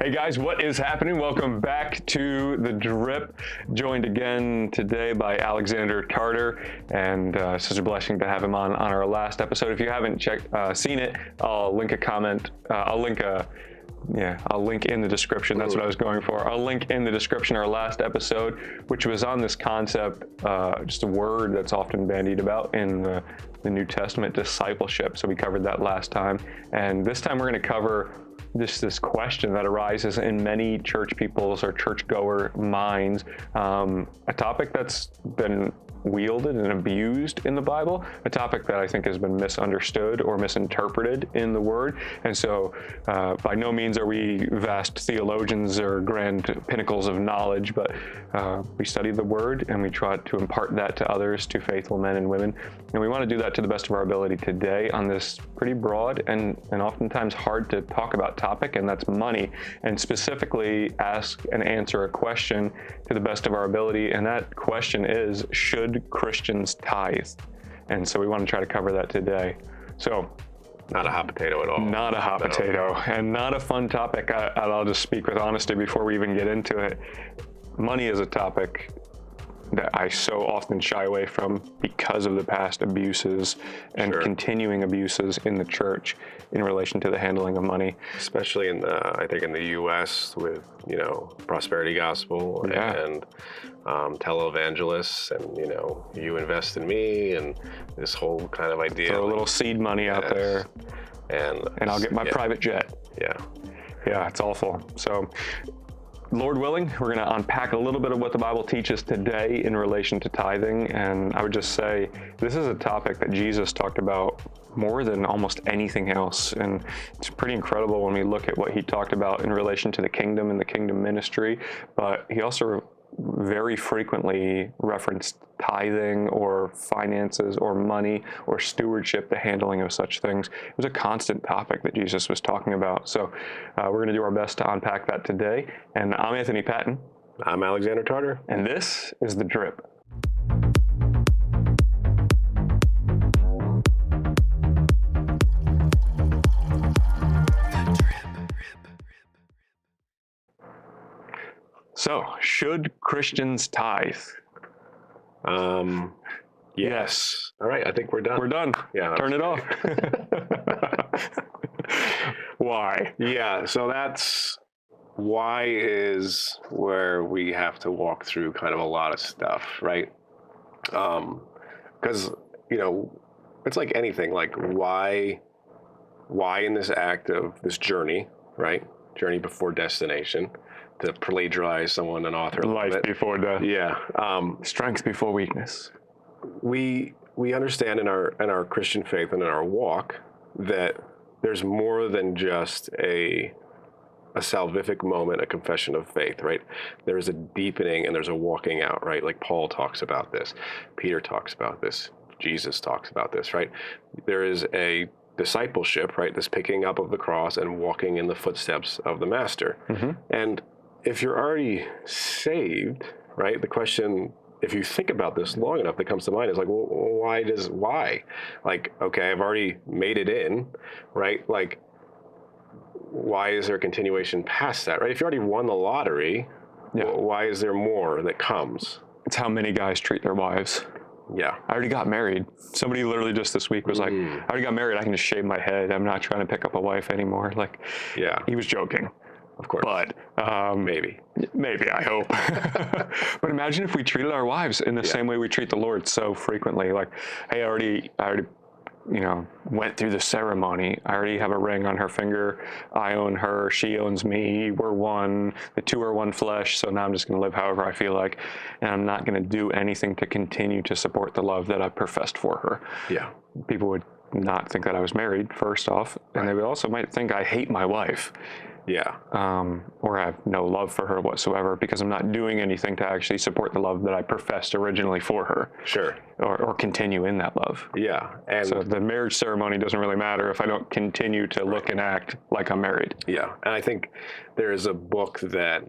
Hey guys, what is happening? Welcome back to The Drip. Joined again today by Alexander Tartar, and such a blessing to have him on our last episode. If you haven't seen it, I'll link a comment. I'll link in the description. That's what I was going for. I'll link in the description our last episode, which was on this concept, just a word that's often bandied about in the New Testament, discipleship. So we covered that last time. And this time we're going to cover this question that arises in many church people's or churchgoer minds, a topic that's been wielded and abused in the Bible, a topic that I think has been misunderstood or misinterpreted in the Word. And so by no means are we vast theologians or grand pinnacles of knowledge, but we study the Word and we try to impart that to others, to faithful men and women. And we want to do that to the best of our ability today on this pretty broad and oftentimes hard to talk about topic, and that's money, and specifically ask and answer a question to the best of our ability. And that question is, should Christians tithe? And so we want to try to cover that today. So not a hot potato at all. Not a hot potato, and not a fun topic. I'll just speak with honesty before we even get into it. Money is a topic that I so often shy away from because of the past abuses and continuing abuses in the church in relation to the handling of money. Especially I think in the U.S. with, prosperity gospel and televangelists and, you invest in me and this whole kind of idea. Throw a little seed money out there and I'll get my private jet. Yeah, it's awful. So Lord willing, we're going to unpack a little bit of what the Bible teaches today in relation to tithing. And I would just say this is a topic that Jesus talked about more than almost anything else. And it's pretty incredible when we look at what he talked about in relation to the kingdom and the kingdom ministry. But he also very frequently referenced tithing or finances or money or stewardship, the handling of such things. It was a constant topic that Jesus was talking about. So we're going to do our best to unpack that today. And I'm Anthony Patton. I'm Alexander Tartar. And this is The Drip. So, should Christians tithe? Yes. All right, I think we're done. We're done. Yeah. Turn it off. Why? Yeah, so that's why is where we have to walk through kind of a lot of stuff, right? Because, it's like anything, like why in this act of this journey, right? Journey before destination, to plagiarize someone, an author. Life before death. Yeah. Strength before weakness. We understand in our Christian faith and in our walk that there's more than just a salvific moment, a confession of faith, right? There's a deepening and there's a walking out, right? Like Paul talks about this, Peter talks about this, Jesus talks about this, right? There is a discipleship, right? This picking up of the cross and walking in the footsteps of the master. Mm-hmm. And if you're already saved, right, the question, if you think about this long enough, that comes to mind is like, well, why? Like, okay, I've already made it in, right? Like, why is there a continuation past that, right? If you already won the lottery, why is there more that comes? It's how many guys treat their wives. Yeah. I already got married. Somebody literally just this week was like, I already got married. I can just shave my head. I'm not trying to pick up a wife anymore. Like, he was joking. Of course. But maybe, I hope. But imagine if we treated our wives in the same way we treat the Lord so frequently. Like, hey, I already went through the ceremony. I already have a ring on her finger. I own her. She owns me. We're one. The two are one flesh. So now I'm just going to live however I feel like. And I'm not going to do anything to continue to support the love that I professed for her. Yeah. People would not think that I was married, first off. And they would also might think I hate my wife. Yeah. Or I have no love for her whatsoever because I'm not doing anything to actually support the love that I professed originally for her. Sure. Or continue in that love. Yeah. And so the marriage ceremony doesn't really matter if I don't continue to look and act like I'm married. Yeah. And I think there is a book that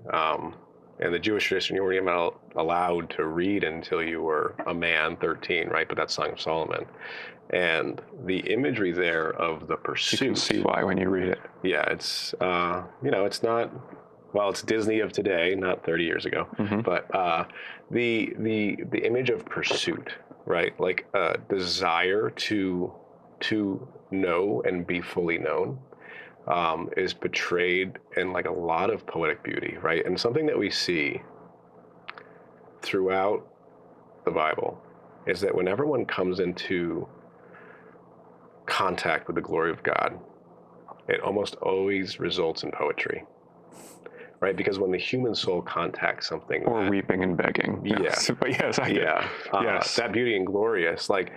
in the Jewish tradition you weren't even allowed to read until you were a man, 13, right? But that's Song of Solomon. And the imagery there of the pursuit. You can see why when you read it. Yeah, it's, it's not well, it's Disney of today, not 30 years ago, but the image of pursuit, right? Like a desire to know and be fully known, is portrayed in like a lot of poetic beauty, right? And something that we see throughout the Bible is that whenever one comes into contact with the glory of God, it almost always results in poetry, right? Because when the human soul contacts something, or weeping and begging. Yes. But yes, I get it. Yes. That beauty and glorious, like,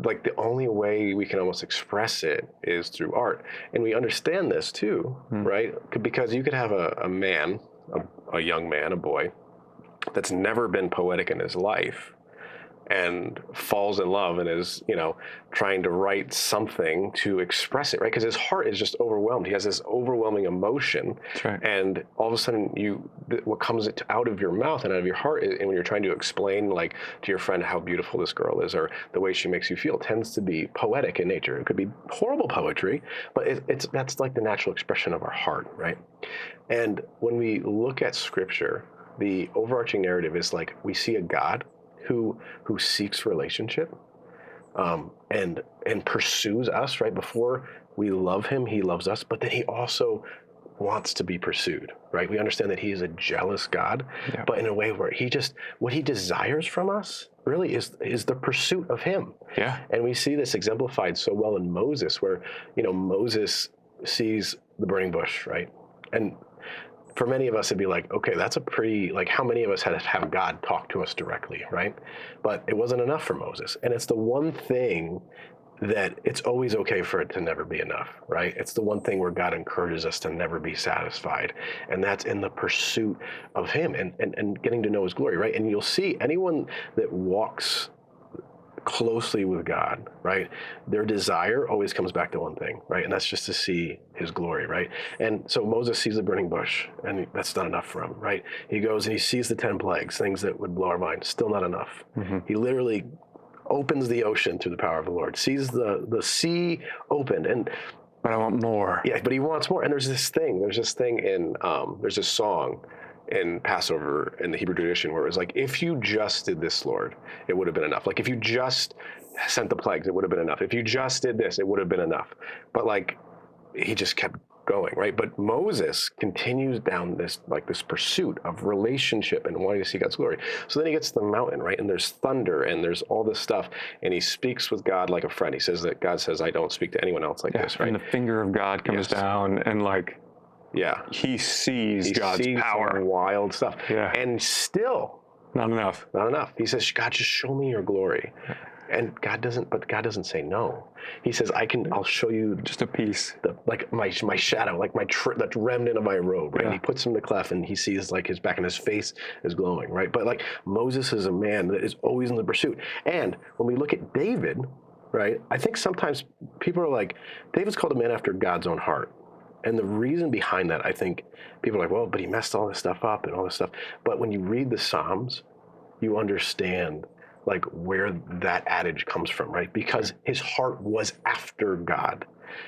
like the only way we can almost express it is through art. And we understand this too, right? Because you could have a man, a young man, a boy, that's never been poetic in his life, and falls in love and is, trying to write something to express it, right? Because his heart is just overwhelmed. He has this overwhelming emotion. That's right. And all of a sudden, what comes out of your mouth and out of your heart, and when you're trying to explain, like, to your friend how beautiful this girl is or the way she makes you feel, tends to be poetic in nature. It could be horrible poetry, but that's like the natural expression of our heart, right? And when we look at Scripture, the overarching narrative is like we see a God who seeks relationship, and pursues us, right? Before we love him, he loves us, but then he also wants to be pursued, right? We understand that he is a jealous God, but in a way where what he desires from us really is the pursuit of him. Yeah. And we see this exemplified so well in Moses, where, Moses sees the burning bush, right? And for many of us, it'd be like, okay, that's a pretty, like, how many of us have God talk to us directly, right? But it wasn't enough for Moses. And it's the one thing that it's always okay for it to never be enough, right? It's the one thing where God encourages us to never be satisfied. And that's in the pursuit of him and getting to know his glory, right? And you'll see anyone that walks closely with God, right? Their desire always comes back to one thing, right? And that's just to see his glory, right? And so Moses sees the burning bush, and that's not enough for him, right? He goes and he sees the 10 plagues, things that would blow our mind, still not enough. He literally opens the ocean through the power of the Lord, sees the sea opened, but I want more. Yeah, but he wants more. And there's this thing in, there's this song in Passover in the Hebrew tradition where it was like, if you just did this, Lord, it would have been enough. Like, if you just sent the plagues, it would have been enough. If you just did this, it would have been enough. But like, he just kept going, right? But Moses continues down this pursuit of relationship and wanting to see God's glory. So then he gets to the mountain, right? And there's thunder and there's all this stuff. And he speaks with God like a friend. He says that God says, I don't speak to anyone else like this, right? And the finger of God comes down and he sees God's power. Some wild stuff. Yeah. And still not enough. He says, God, just show me your glory. And God doesn't say no. He says, I'll show you just a piece, like my shadow, like that remnant of my robe, right? And he puts him in the cleft, and he sees like his back, and his face is glowing, right? But like, Moses is a man that is always in the pursuit. And when we look at David, right, I think sometimes people are like, David's called a man after God's own heart. And the reason behind that, I think people are like, well, but he messed all this stuff up and all this stuff. But when you read the Psalms, you understand like where that adage comes from, right? Because his heart was after God,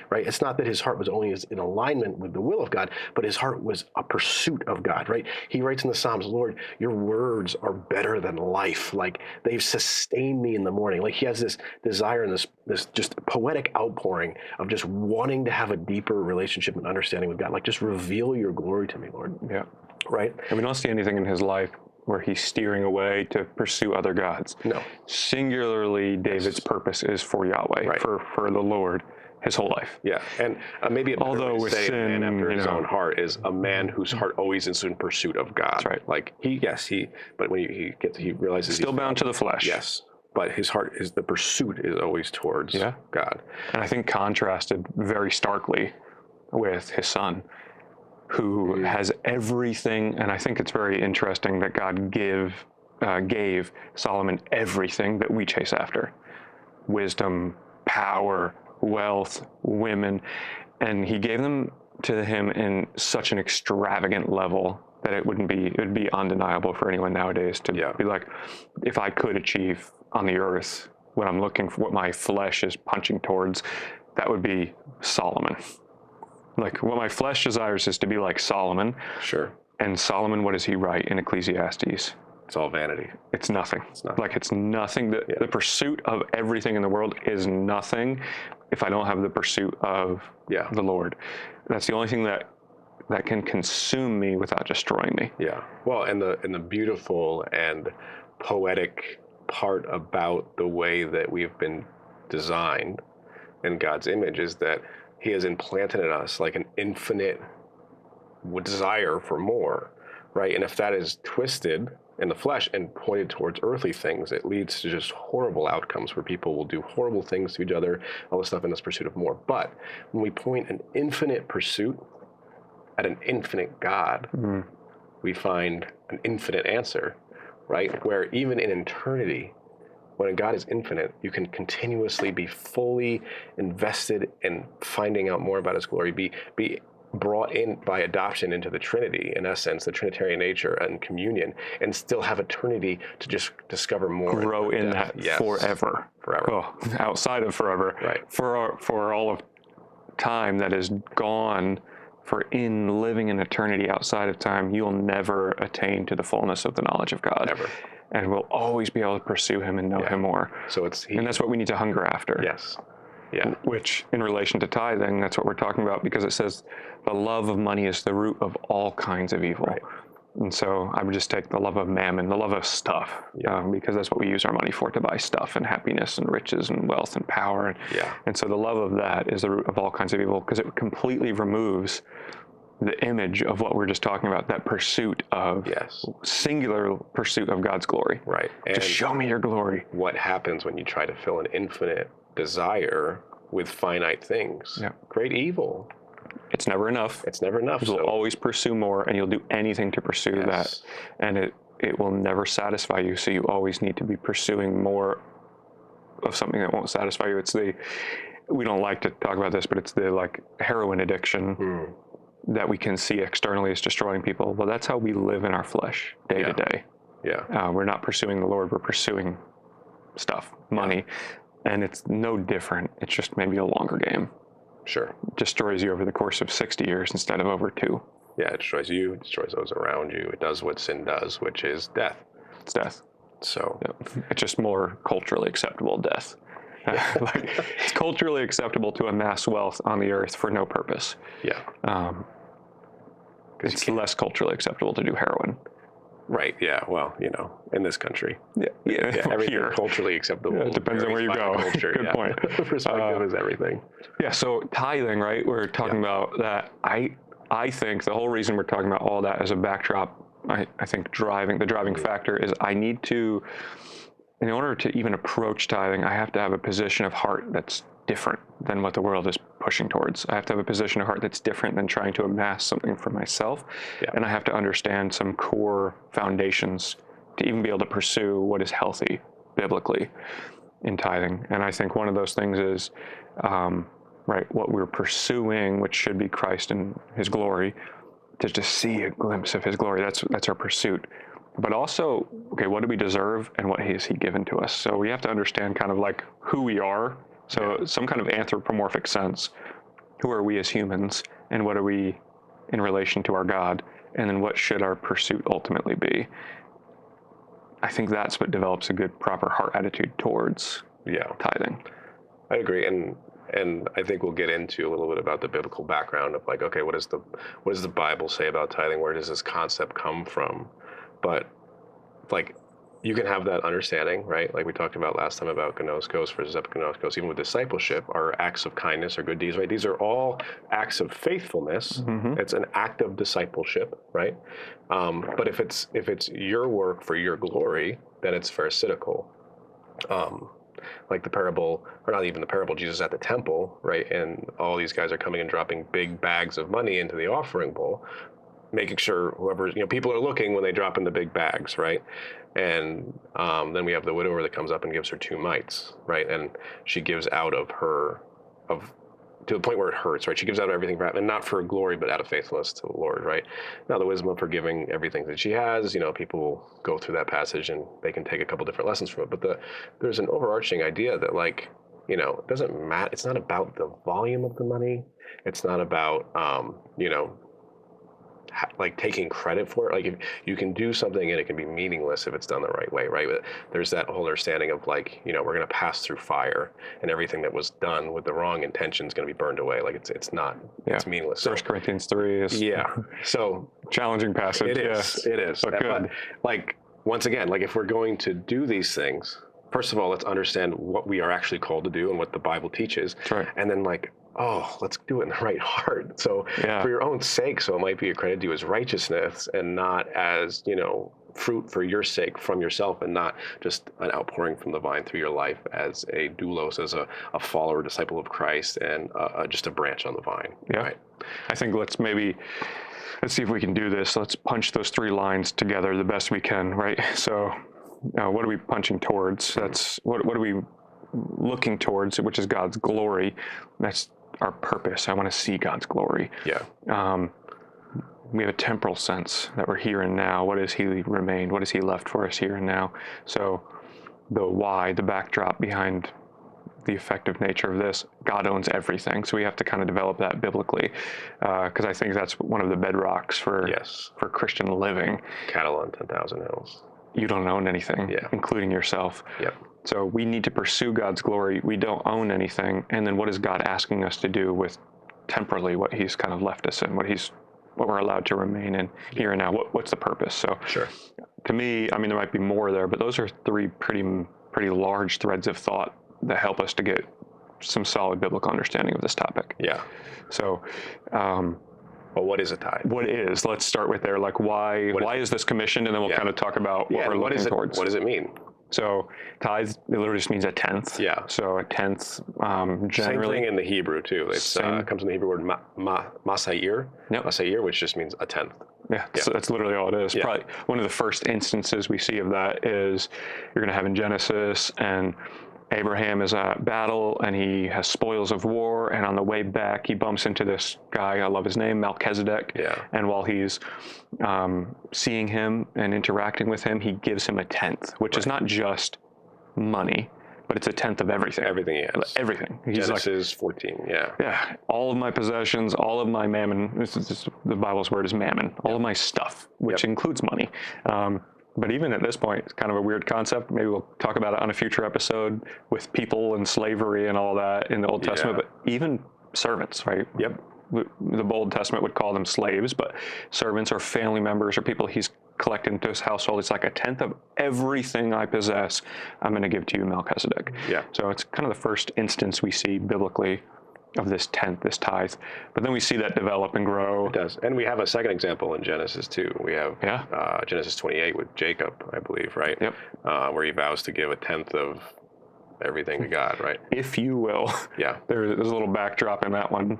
right? It's not that his heart was only in alignment with the will of God, but his heart was a pursuit of God, right? He writes in the Psalms, Lord, your words are better than life. Like, they've sustained me in the morning. Like, he has this desire and this just poetic outpouring of just wanting to have a deeper relationship and understanding with God. Like, just reveal your glory to me, Lord. Yeah. Right? And we don't see anything in his life where he's steering away to pursue other gods. No. Singularly, David's purpose is for Yahweh, right. for the Lord, his whole life. Yeah, and maybe although with sin, a man after his own heart is a man whose heart always is in pursuit of God. That's right. Like, but when he realizes still bound to the flesh. Yes, but his heart the pursuit is always towards God. And I think contrasted very starkly with his son, who has everything. And I think it's very interesting that God gave Solomon everything that we chase after: wisdom, power, wealth, women, and he gave them to him in such an extravagant level that it would be undeniable for anyone nowadays to be like, if I could achieve on the earth what I'm looking for, what my flesh is punching towards, that would be Solomon. Like what my flesh desires is to be like Solomon. Sure. And Solomon, what does he write in Ecclesiastes? It's all vanity. It's nothing. It's nothing. Like it's nothing. The pursuit of everything in the world is nothing if I don't have the pursuit of the Lord. That's the only thing that can consume me without destroying me. Yeah. Well, and the beautiful and poetic part about the way that we've been designed in God's image is that he has implanted in us like an infinite desire for more, right? And if that is twisted in the flesh and pointed towards earthly things, it leads to just horrible outcomes where people will do horrible things to each other, all this stuff in this pursuit of more. But when we point an infinite pursuit at an infinite God, we find an infinite answer, right? Where even in eternity, when God is infinite, you can continuously be fully invested in finding out more about his glory, be brought in by adoption into the Trinity, in essence, the Trinitarian nature and communion, and still have eternity to just discover more. Grow in that forever. Well, outside of forever. Right. For all of time that is gone, for in living in eternity outside of time, you'll never attain to the fullness of the knowledge of God. Never. And we'll always be able to pursue him and know him more. So and that's what we need to hunger after. Yes. Yeah. Which, in relation to tithing, that's what we're talking about, because it says the love of money is the root of all kinds of evil. Right. And so I would just take the love of mammon, the love of stuff, because that's what we use our money for, to buy stuff and happiness and riches and wealth and power. And so the love of that is the root of all kinds of evil, because it completely removes the image of what we're just talking about, that pursuit of singular pursuit of God's glory. Right. And just show me your glory. What happens when you try to fill an infinite desire with finite things? Great evil. It's never enough. It's never enough. You'll always pursue more, and you'll do anything to pursue that. And it will never satisfy you, so you always need to be pursuing more of something that won't satisfy you. It's we don't like to talk about this, but it's the like heroin addiction that we can see externally as destroying people. Well, that's how we live in our flesh day to day. Yeah. We're not pursuing the Lord, we're pursuing stuff, money, and it's no different. It's just maybe a longer game. Sure. It destroys you over the course of 60 years instead of over 2. Yeah, it destroys you, it destroys those around you. It does what sin does, which is death. It's death. So it's just more culturally acceptable death. Like, it's culturally acceptable to amass wealth on the earth for no purpose. Yeah. It's less culturally acceptable to do heroin. Right. Yeah. Well, in this country. Yeah. Everything Here. Culturally acceptable. It depends on where you go. Culture, Good point. Perspective is everything. Yeah. So tithing, right? We're talking about that. I think the whole reason we're talking about all that as a backdrop, I think the driving factor is I need to, in order to even approach tithing, I have to have a position of heart that's different than what the world is pushing towards. I have to have a position of heart that's different than trying to amass something for myself. And I have to understand some core foundations to even be able to pursue what is healthy biblically in tithing. And I think one of those things is, what we're pursuing, which should be Christ and his glory, to just see a glimpse of his glory. That's our pursuit. But also, what do we deserve and what has he given to us? So we have to understand kind of like who we are. So some kind of anthropomorphic sense. Who are we as humans, and what are we in relation to our God? And then what should our pursuit ultimately be? I think that's what develops a good, proper heart attitude towards tithing. I agree. And I think we'll get into a little bit about the biblical background of like, okay, what does the Bible say about tithing? Where does this concept come from? But like, you can have that understanding, right? Like we talked about last time about gnoskos versus epignoskos. Even with discipleship, our acts of kindness or good deeds, right? These are all acts of faithfulness. It's an act of discipleship, right? But if it's your work for your glory, then it's pharisaical. Like the parable, or not even the parable, Jesus at the temple, right? And all these guys are coming and dropping big bags of money into the offering bowl, making sure people are looking when they drop in the big bags, right? And then we have the widower that comes up and gives her 2 mites, right? And she gives out to the point where it hurts, right? She gives out everything, and not for glory, but out of faithfulness to the Lord, right? Now, the wisdom of her giving everything that she has, people will go through that passage and they can take a couple different lessons from it. But there's an overarching idea that, like, it doesn't matter. It's not about the volume of the money. It's not about, like taking credit for it. Like if you can do something and it can be meaningless if it's done the right way, right? But there's that whole understanding of like, we're going to pass through fire, and everything that was done with the wrong intention is going to be burned away. Like it's not, it's meaningless. First Corinthians 3 is so challenging passage. It is. But like, once again, like if we're going to do these things, first of all, let's understand what we are actually called to do and what the Bible teaches. That's right. And then like, let's do it in the right heart. So for your own sake, so it might be accredited to you as righteousness and not as, fruit for your sake from yourself, and not just an outpouring from the vine through your life as a doulos, as a follower, disciple of Christ, and just a branch on the vine. Yeah. Right? I think let's see if we can do this. Let's punch those 3 lines together the best we can, right? So what are we punching towards? That's what are we looking towards, which is God's glory. That's our purpose. I want to see God's glory. Yeah. We have a temporal sense that we're here and now. What has he remained? What has he left for us here and now? So the why, the backdrop behind the effective nature of this, God owns everything. So we have to kind of develop that biblically, because I think that's one of the bedrocks for Christian living. Cattle on 10,000 hills. You don't own anything, including yourself. Yep. So we need to pursue God's glory. We don't own anything. And then what is God asking us to do with temporally what he's kind of left us in, what we're allowed to remain in here and now? What's the purpose? So to me, I mean, there might be more there, but those are 3 pretty large threads of thought that help us to get some solid biblical understanding of this topic. Yeah. So, well, what is a tithe? What is? Let's start with there. Like, why is this commissioned? And then we'll kind of talk about what we're looking towards. What does it mean? So tithe, it literally just means a tenth. Yeah. So a tenth, generally. Same thing in the Hebrew too. It comes from the Hebrew word masa'ir. Yep. Masa'ir, which just means a tenth. Yeah. So that's literally all it is. Yeah. Probably one of the first instances we see of that is you're going to have in Genesis, and Abraham is at battle and he has spoils of war, and on the way back he bumps into this guy, I love his name, Melchizedek. Yeah. And while he's seeing him and interacting with him, he gives him a tenth, which is not just money, but it's a tenth of everything. Everything he has. Everything. He's Genesis 14, Yeah, all of my possessions, all of my mammon, the Bible's word is mammon, all of my stuff, which includes money. But even at this point, it's kind of a weird concept. Maybe we'll talk about it on a future episode with people and slavery and all that in the Old Testament, but even servants, right? Yep. The Old Testament would call them slaves, but servants or family members or people he's collected into his household. It's like a tenth of everything I possess, I'm going to give to you, Melchizedek. Yeah. So it's kind of the first instance we see biblically of this tenth, this tithe. But then we see that develop and grow. It does. And we have a second example in Genesis too. We have Genesis 28 with Jacob, I believe, right? Yep. Where he vows to give a tenth of everything to God, right? If you will. Yeah. There's a little backdrop in that one.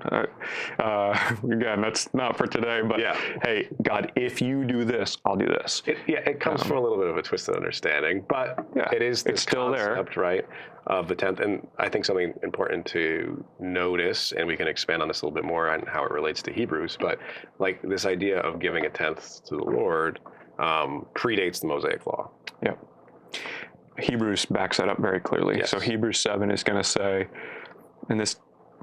Again, that's not for today, but hey, God, if you do this, I'll do this. It comes from a little bit of a twisted understanding, but it is this still concept, right, of the tenth. And I think something important to notice, and we can expand on this a little bit more on how it relates to Hebrews, but like this idea of giving a tenth to the Lord predates the Mosaic Law. Yeah. Hebrews backs that up very clearly. Yes. So Hebrews 7 is going to say, and this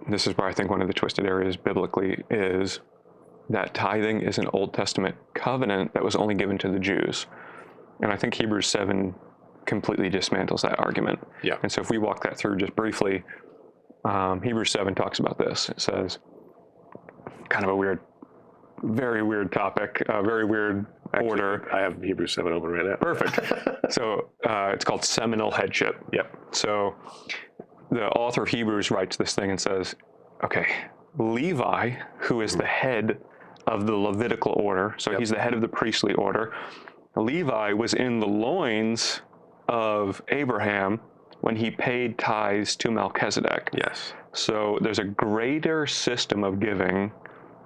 is where I think one of the twisted areas biblically is that tithing is an Old Testament covenant that was only given to the Jews. And I think Hebrews 7 completely dismantles that argument. Yeah. And so if we walk that through just briefly, Hebrews 7 talks about this. It says, kind of a weird, very weird topic, very weird order. I have Hebrews 7 open right now. Perfect. So it's called seminal headship. Yep. So the author of Hebrews writes this thing and says, okay, Levi, who is the head of the Levitical order, so he's the head of the priestly order, Levi was in the loins of Abraham when he paid tithes to Melchizedek. Yes. So there's a greater system of giving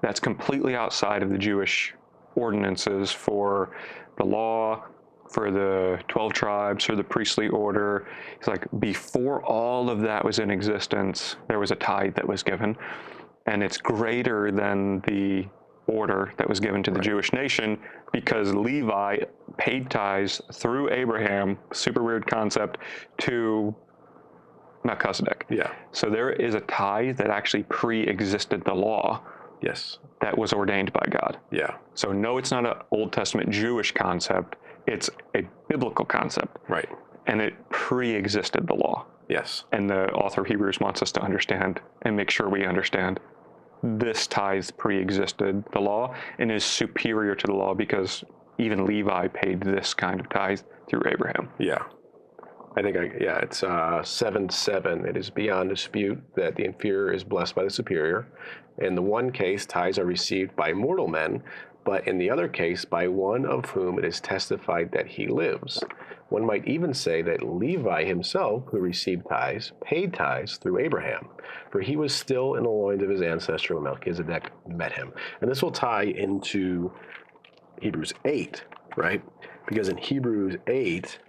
that's completely outside of the Jewish ordinances for the law, for the 12 tribes, for the priestly order. It's like before all of that was in existence, there was a tithe that was given, and it's greater than the order that was given to the Jewish nation because Levi paid tithes through Abraham, super weird concept, to Melchizedek. Yeah. So there is a tithe that actually pre-existed the law Yes. that was ordained by God. Yeah. So no, it's not an Old Testament Jewish concept. It's a biblical concept. Right. And it pre-existed the law. Yes. And the author of Hebrews wants us to understand and make sure we understand this tithe pre-existed the law and is superior to the law because even Levi paid this kind of tithe through Abraham. Yeah. I think, it's 7:7. It is beyond dispute that the inferior is blessed by the superior. In the one case, tithes are received by mortal men, but in the other case, by one of whom it is testified that he lives. One might even say that Levi himself, who received tithes, paid tithes through Abraham, for he was still in the loins of his ancestor when Melchizedek met him. And this will tie into Hebrews 8, right? Because in Hebrews 8,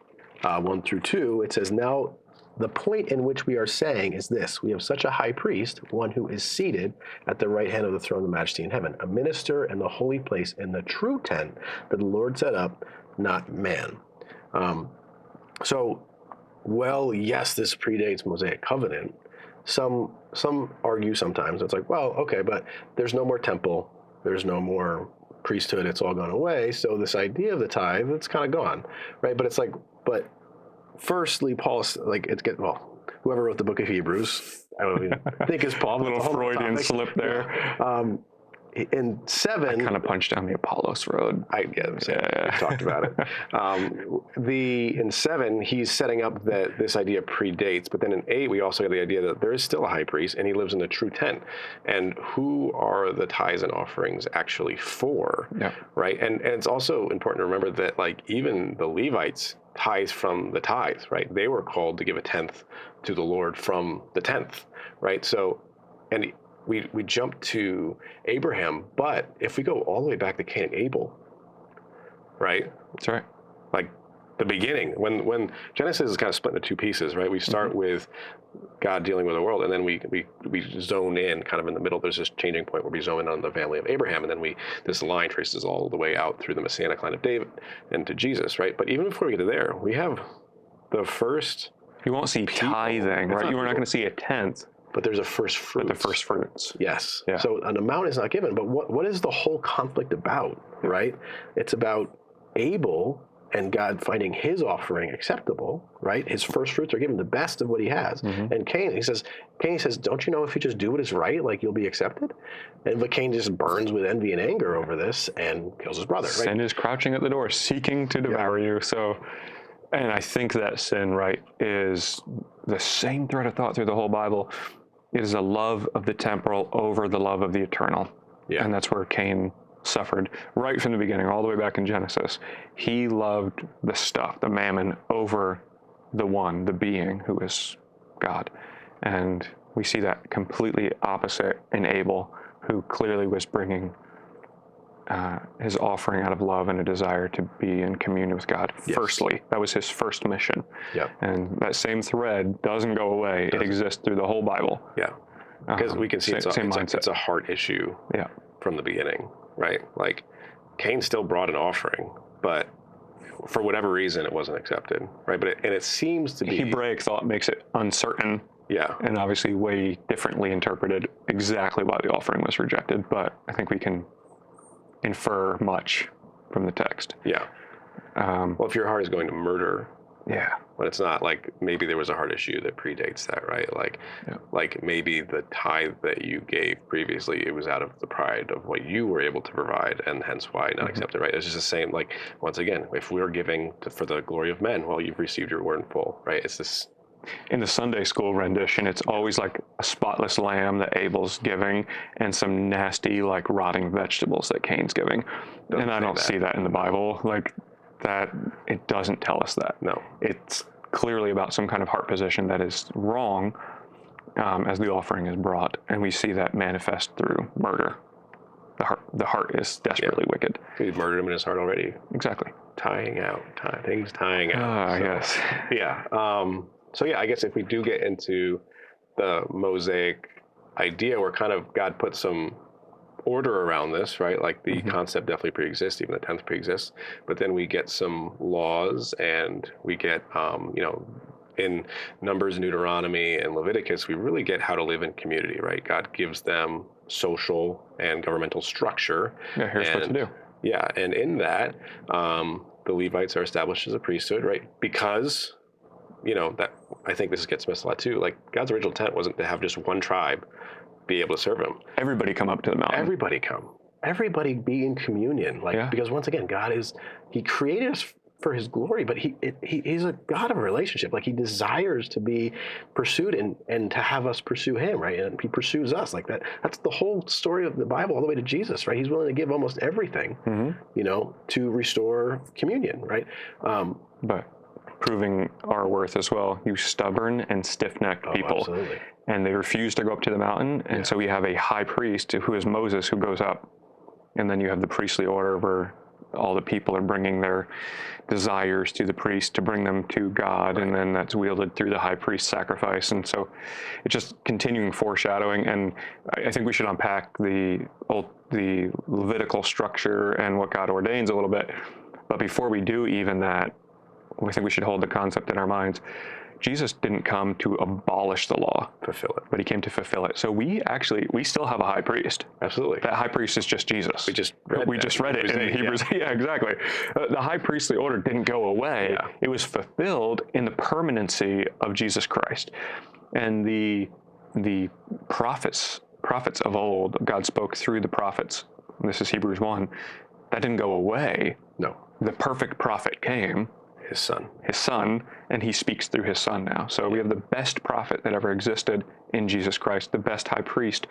1 through 2, it says, now the point in which we are saying is this: we have such a high priest, one who is seated at the right hand of the throne of majesty in heaven, a minister in the holy place in the true tent that the Lord set up, not man. Yes, this predates Mosaic covenant. Some argue sometimes, it's like, well, okay, but there's no more temple, there's no more priesthood, it's all gone away, so this idea of the tithe, it's kind of gone, right? But it's like, but firstly, Paul's like, whoever wrote the book of Hebrews, I don't even think is Paul. A little Freudian slip there. Yeah. In 7, I kind of punched down the Apollos road. We talked about it. In 7, he's setting up that this idea predates, but then in 8, we also have the idea that there is still a high priest, and he lives in the true tent. And who are the tithes and offerings actually for? Yeah. Right. And it's also important to remember that, like, even the Levites tithe from the tithes, right? They were called to give a tenth to the Lord from the tenth, right? So, and we jump to Abraham, but if we go all the way back to Cain and Abel, right? That's right. Like the beginning, when Genesis is kind of split into two pieces, right? We start with God dealing with the world, and then we zone in kind of in the middle. There's this changing point where we zone in on the family of Abraham, and then this line traces all the way out through the Messianic line of David and to Jesus, right? But even before we get to there, we have the first. You won't see tithing, right? You're not going to see a tenth. But there's a first fruits. But the first fruits. Yes. Yeah. So an amount is not given. But what is the whole conflict about, right? It's about Abel and God finding his offering acceptable, right? His first fruits are given, the best of what he has. Mm-hmm. And Cain says, don't you know if you just do what is right, like you'll be accepted? But Cain just burns with envy and anger over this and kills his brother, right? Sin is crouching at the door, seeking to devour you. So, and I think that sin, right, is the same thread of thought through the whole Bible. It is a love of the temporal over the love of the eternal. Yeah. And that's where Cain suffered right from the beginning, all the way back in Genesis. He loved the stuff, the mammon, over the one, the being who is God. And we see that completely opposite in Abel, who clearly was bringing his offering out of love and a desire to be in communion with God. Yes. Firstly, that was his first mission. Yeah. And that same thread doesn't go away. It exists through the whole Bible. Yeah. Because we can see it's a heart issue from the beginning, right? Like, Cain still brought an offering, but for whatever reason, it wasn't accepted, right? But it seems to be... Hebraic thought makes it uncertain. Yeah. And obviously way differently interpreted exactly why the offering was rejected, but I think we can infer much from the text. Yeah. Well, if your heart is going to murder, but it's not, like, maybe there was a heart issue that predates that, right? Like maybe the tithe that you gave previously, it was out of the pride of what you were able to provide, and hence why not accepted, right? It's just the same, like, once again, if we're giving for the glory of men, well, you've received your word in full, right? It's this. In the Sunday school rendition, it's always like a spotless lamb that Abel's giving and some nasty, like, rotting vegetables that Cain's giving. And I don't see that in the Bible. Like, that, it doesn't tell us that. No. It's clearly about some kind of heart position that is wrong as the offering is brought. And we see that manifest through murder. The heart is desperately wicked. He's murdered him in his heart already. Exactly. Things tying out. Yes. Yeah. So yeah, I guess if we do get into the Mosaic idea where kind of God put some order around this, right? Like the concept definitely pre-exists, even the 10th pre-exists, but then we get some laws and we get, in Numbers, Deuteronomy, and Leviticus, we really get how to live in community, right? God gives them social and governmental structure. Yeah, here's what to do. Yeah, and in that, the Levites are established as a priesthood, right? Because, that I think this gets missed a lot too. Like, God's original intent wasn't to have just one tribe be able to serve him. Everybody come up to the mountain. Everybody come. Everybody be in communion. Because once again, He created us for His glory, but He's a God of a relationship. Like, He desires to be pursued and to have us pursue Him, right? And He pursues us like that. That's the whole story of the Bible, all the way to Jesus, right? He's willing to give almost everything, to restore communion, right? But proving our worth as well. You stubborn and stiff-necked people. Absolutely. And they refuse to go up to the mountain. And so we have a high priest who is Moses who goes up. And then you have the priestly order where all the people are bringing their desires to the priest to bring them to God. Right. And then that's wielded through the high priest sacrifice. And so it's just continuing foreshadowing. And I think we should unpack the Levitical structure and what God ordains a little bit. But before we do even that, I think we should hold the concept in our minds. Jesus didn't come to abolish the law, fulfill it, but He came to fulfill it. So we still have a high priest. Absolutely. That high priest is just Jesus. We just read it in Hebrews. Yeah, exactly. The high priestly order didn't go away. Yeah. It was fulfilled in the permanency of Jesus Christ. And the prophets of old, God spoke through the prophets. This is Hebrews 1. That didn't go away. No. The perfect prophet came. His son, and He speaks through His Son now. So we have the best prophet that ever existed in Jesus Christ, the best high priest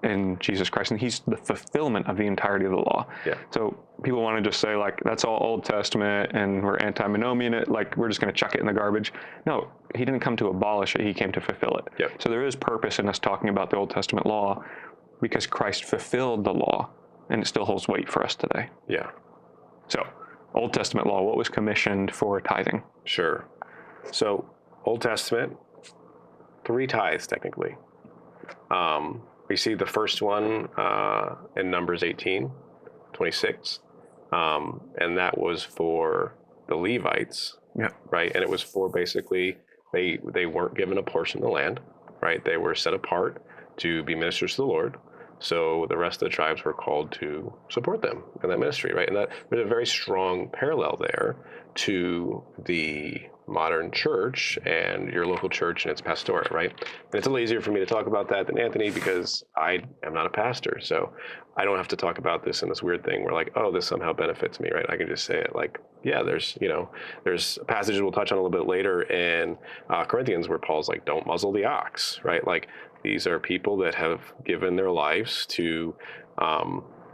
in Jesus Christ, and He's the fulfillment of the entirety of the law. Yeah. So people want to just say, like, that's all Old Testament and we're antinomian it, like we're just going to chuck it in the garbage. No, He didn't come to abolish it, He came to fulfill it. Yep. So there is purpose in us talking about the Old Testament law because Christ fulfilled the law, and it still holds weight for us today. Yeah. So Old Testament law, what was commissioned for tithing? Sure. So Old Testament, 3 tithes technically. We see the first one in Numbers 18:26, and that was for the Levites, right? And it was for basically they weren't given a portion of the land, right? They were set apart to be ministers to the Lord. So the rest of the tribes were called to support them in that ministry, right? And that there's a very strong parallel there to the modern church and your local church and its pastorate, right? And it's a little easier for me to talk about that than Anthony because I am not a pastor. So I don't have to talk about this in this weird thing where like, oh, this somehow benefits me, right? I can just say it like, yeah, there's passages we'll touch on a little bit later in Corinthians where Paul's like, don't muzzle the ox, right? Like, these are people that have given their lives to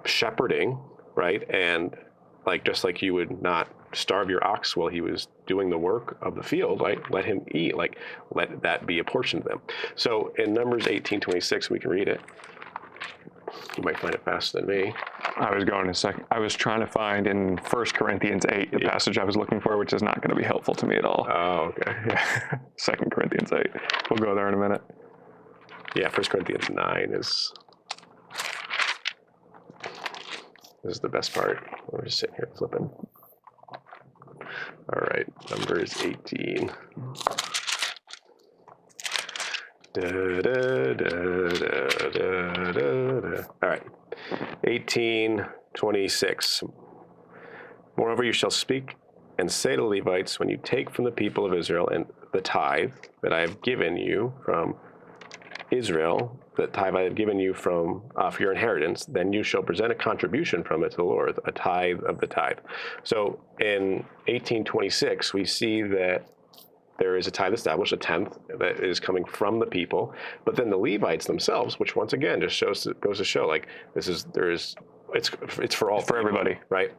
shepherding, right? And like, just like you would not starve your ox while he was doing the work of the field, right? Let him eat, like let that be a portion to them. So in Numbers 18:26, we can read it. You might find it faster than me. I was going a second. I was trying to find in 1 Corinthians 8, the passage I was looking for, which is not going to be helpful to me at all. Oh, okay. 2 Corinthians 8. We'll go there in a minute. Yeah, 1 Corinthians 9 is the best part. We're just sitting here flipping. All right, Numbers 18. All right, 18:26. Moreover, you shall speak and say to the Levites, when you take from the people of Israel and the tithe that I have given you from Israel, the tithe I have given you from for your inheritance, then you shall present a contribution from it to the Lord, a tithe of the tithe. So in 18:26, we see that there is a tithe established, a tenth that is coming from the people, but then the Levites themselves, which once again just goes to show like it's for all, for everybody, right?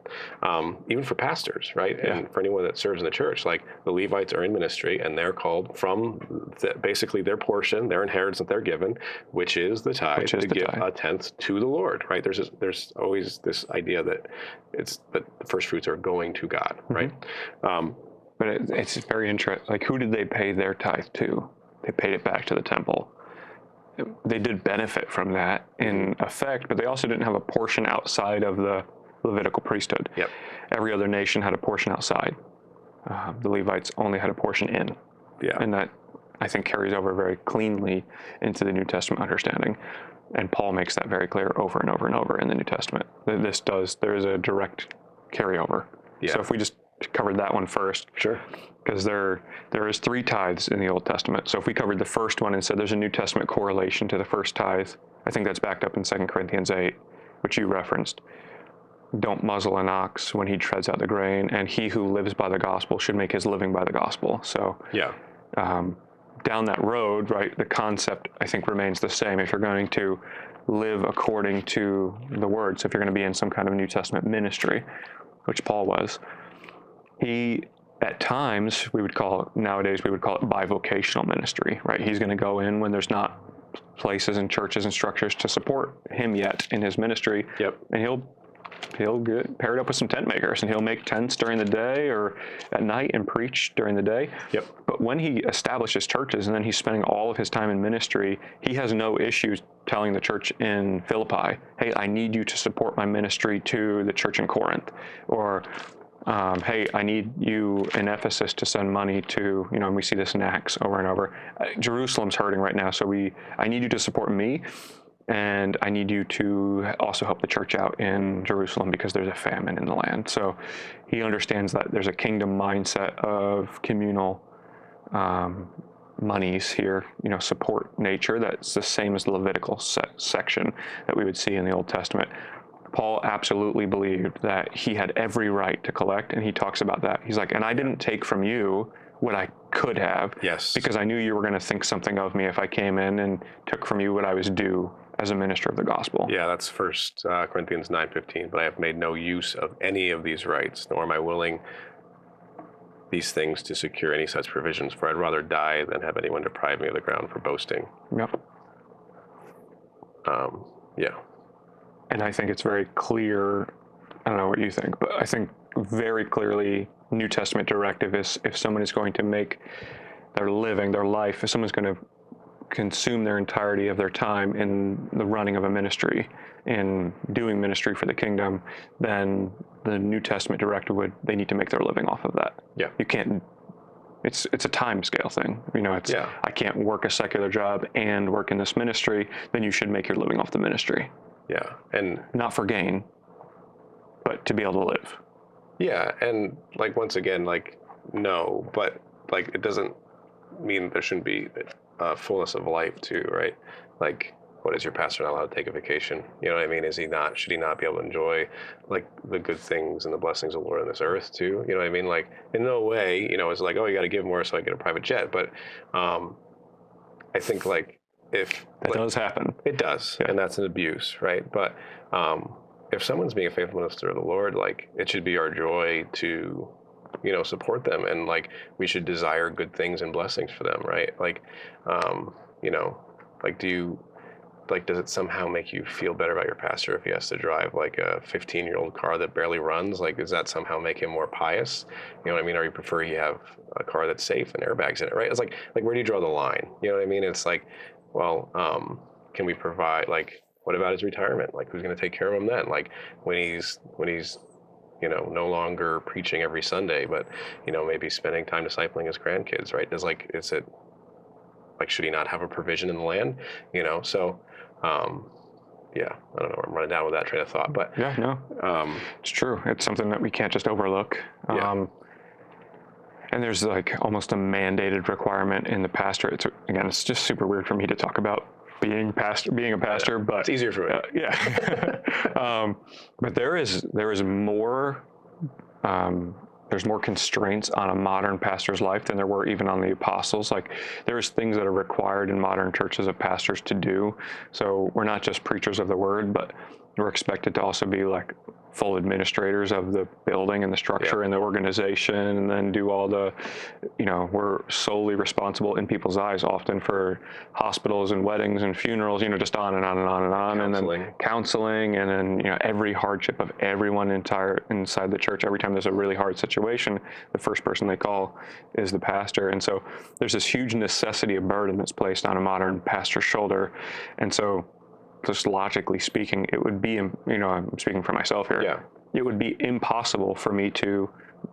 Even for pastors, right? Yeah. And for anyone that serves in the church, like the Levites are in ministry and they're called from basically their portion, their inheritance that they're given, which is the tithe, to give a tenth to the Lord, right? There's always this idea that the first fruits are going to God, right? But it's very interesting. Like, who did they pay their tithe to? They paid it back to the temple. They did benefit from that in effect, but they also didn't have a portion outside of the Levitical priesthood. Yep. Every other nation had a portion outside. The Levites only had a portion in. Yeah. And that, I think, carries over very cleanly into the New Testament understanding. And Paul makes that very clear over and over and over in the New Testament. There is a direct carryover. Yeah. So if we just covered that one first. Sure. Because there is 3 tithes in the Old Testament. So if we covered the first one and said there's a New Testament correlation to the first tithe, I think that's backed up in 2 Corinthians 8, which you referenced. Don't muzzle an ox when he treads out the grain, and he who lives by the gospel should make his living by the gospel. So Yeah. Down that road, right, the concept, I think, remains the same. If you're going to live according to the word, so if you're going to be in some kind of New Testament ministry, which Paul was, he, at times, nowadays we would call it bivocational ministry, right? He's going to go in when there's not places and churches and structures to support him yet in his ministry. Yep. And he'll get paired up with some tent makers, and he'll make tents during the day or at night and preach during the day. Yep. But when he establishes churches and then he's spending all of his time in ministry, he has no issues telling the church in Philippi, hey, I need you to support my ministry to the church in Corinth. Or, hey, I need you in Ephesus to send money to, and we see this in Acts over and over. Jerusalem's hurting right now, so I need you to support me. And I need you to also help the church out in Jerusalem because there's a famine in the land. So he understands that there's a kingdom mindset of communal monies here, support nature. That's the same as the Levitical section that we would see in the Old Testament. Paul absolutely believed that he had every right to collect, and he talks about that. He's like, and I didn't take from you what I could have, Yes, because I knew you were going to think something of me if I came in and took from you what I was due as a minister of the gospel. Yeah, that's 1 Corinthians 9:15. But I have made no use of any of these rights, nor am I willing these things to secure any such provisions, for I'd rather die than have anyone deprive me of the ground for boasting. Yep. Yeah. And I think it's very clear, I don't know what you think, but I think very clearly New Testament directive is if someone is going to make their living, their life, if someone's going to consume their entirety of their time in the running of a ministry, in doing ministry for the kingdom, then the New Testament directive they need to make their living off of that. Yeah. You can't, it's a time scale thing. I can't work a secular job and work in this ministry, then you should make your living off the ministry. Yeah. And not for gain, but to be able to live. Yeah. And once again, no, but it doesn't mean there shouldn't be fullness of life too, right? What is your pastor not allowed to take a vacation? You know what I mean? Should he not be able to enjoy the good things and the blessings of the Lord on this earth too? You know what I mean? In no way, it's oh, you got to give more so I get a private jet. But I think if that does happen, it does, yeah. And that's an abuse, right? But if someone's being a faithful minister of the Lord, it should be our joy to support them, and we should desire good things and blessings for them, right? Does it somehow make you feel better about your pastor if he has to drive a 15-year-old car that barely runs? Does that somehow make him more pious? You know what I mean? Or you prefer he have a car that's safe and airbags in it, right? It's where do you draw the line? You know what I mean? It's can we provide, what about his retirement? Who's going to take care of him then? When he's no longer preaching every Sunday, but, maybe spending time discipling his grandkids, right? Should he not have a provision in the land? So, yeah, I don't know, I'm running down with that train of thought, but. Yeah, no, it's true. It's something that we can't just overlook. Yeah. And there's almost a mandated requirement in the pastor. It's just super weird for me to talk about being a pastor, but it's easier for me. Yeah. But there is more, there's more constraints on a modern pastor's life than there were even on the apostles. There's things that are required in modern churches of pastors to do. So we're not just preachers of the word, but we're expected to also be full administrators of the building and the structure, yeah, and the organization, and then do all the, we're solely responsible in people's eyes often for hospitals and weddings and funerals, just on and on and on and on. Counseling. And then counseling, and then, every hardship of everyone inside the church. Every time there's a really hard situation, the first person they call is the pastor. And so there's this huge necessity of burden that's placed on a modern pastor's shoulder. And so, just logically speaking, it would be, I'm speaking for myself here. Yeah. It would be impossible for me to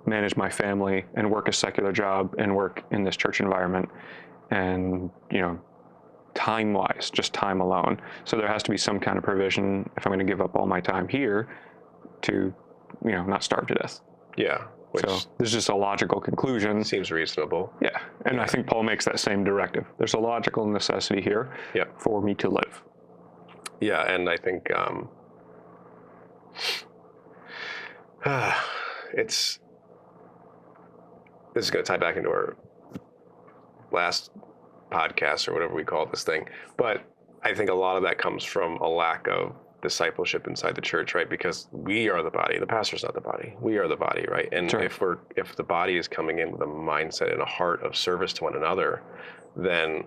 manage my family and work a secular job and work in this church environment. And, time-wise, just time alone. So there has to be some kind of provision if I'm going to give up all my time here to, not starve to death. Yeah. Which so there's just a logical conclusion. Seems reasonable. Yeah. And I think Paul makes that same directive. There's a logical necessity here for me to live. Yeah. And I think this is going to tie back into our last podcast or whatever we call this thing. But I think a lot of that comes from a lack of discipleship inside the church, right? Because we are the body. The pastor's not the body. We are the body, right? And right. if the body is coming in with a mindset and a heart of service to one another, then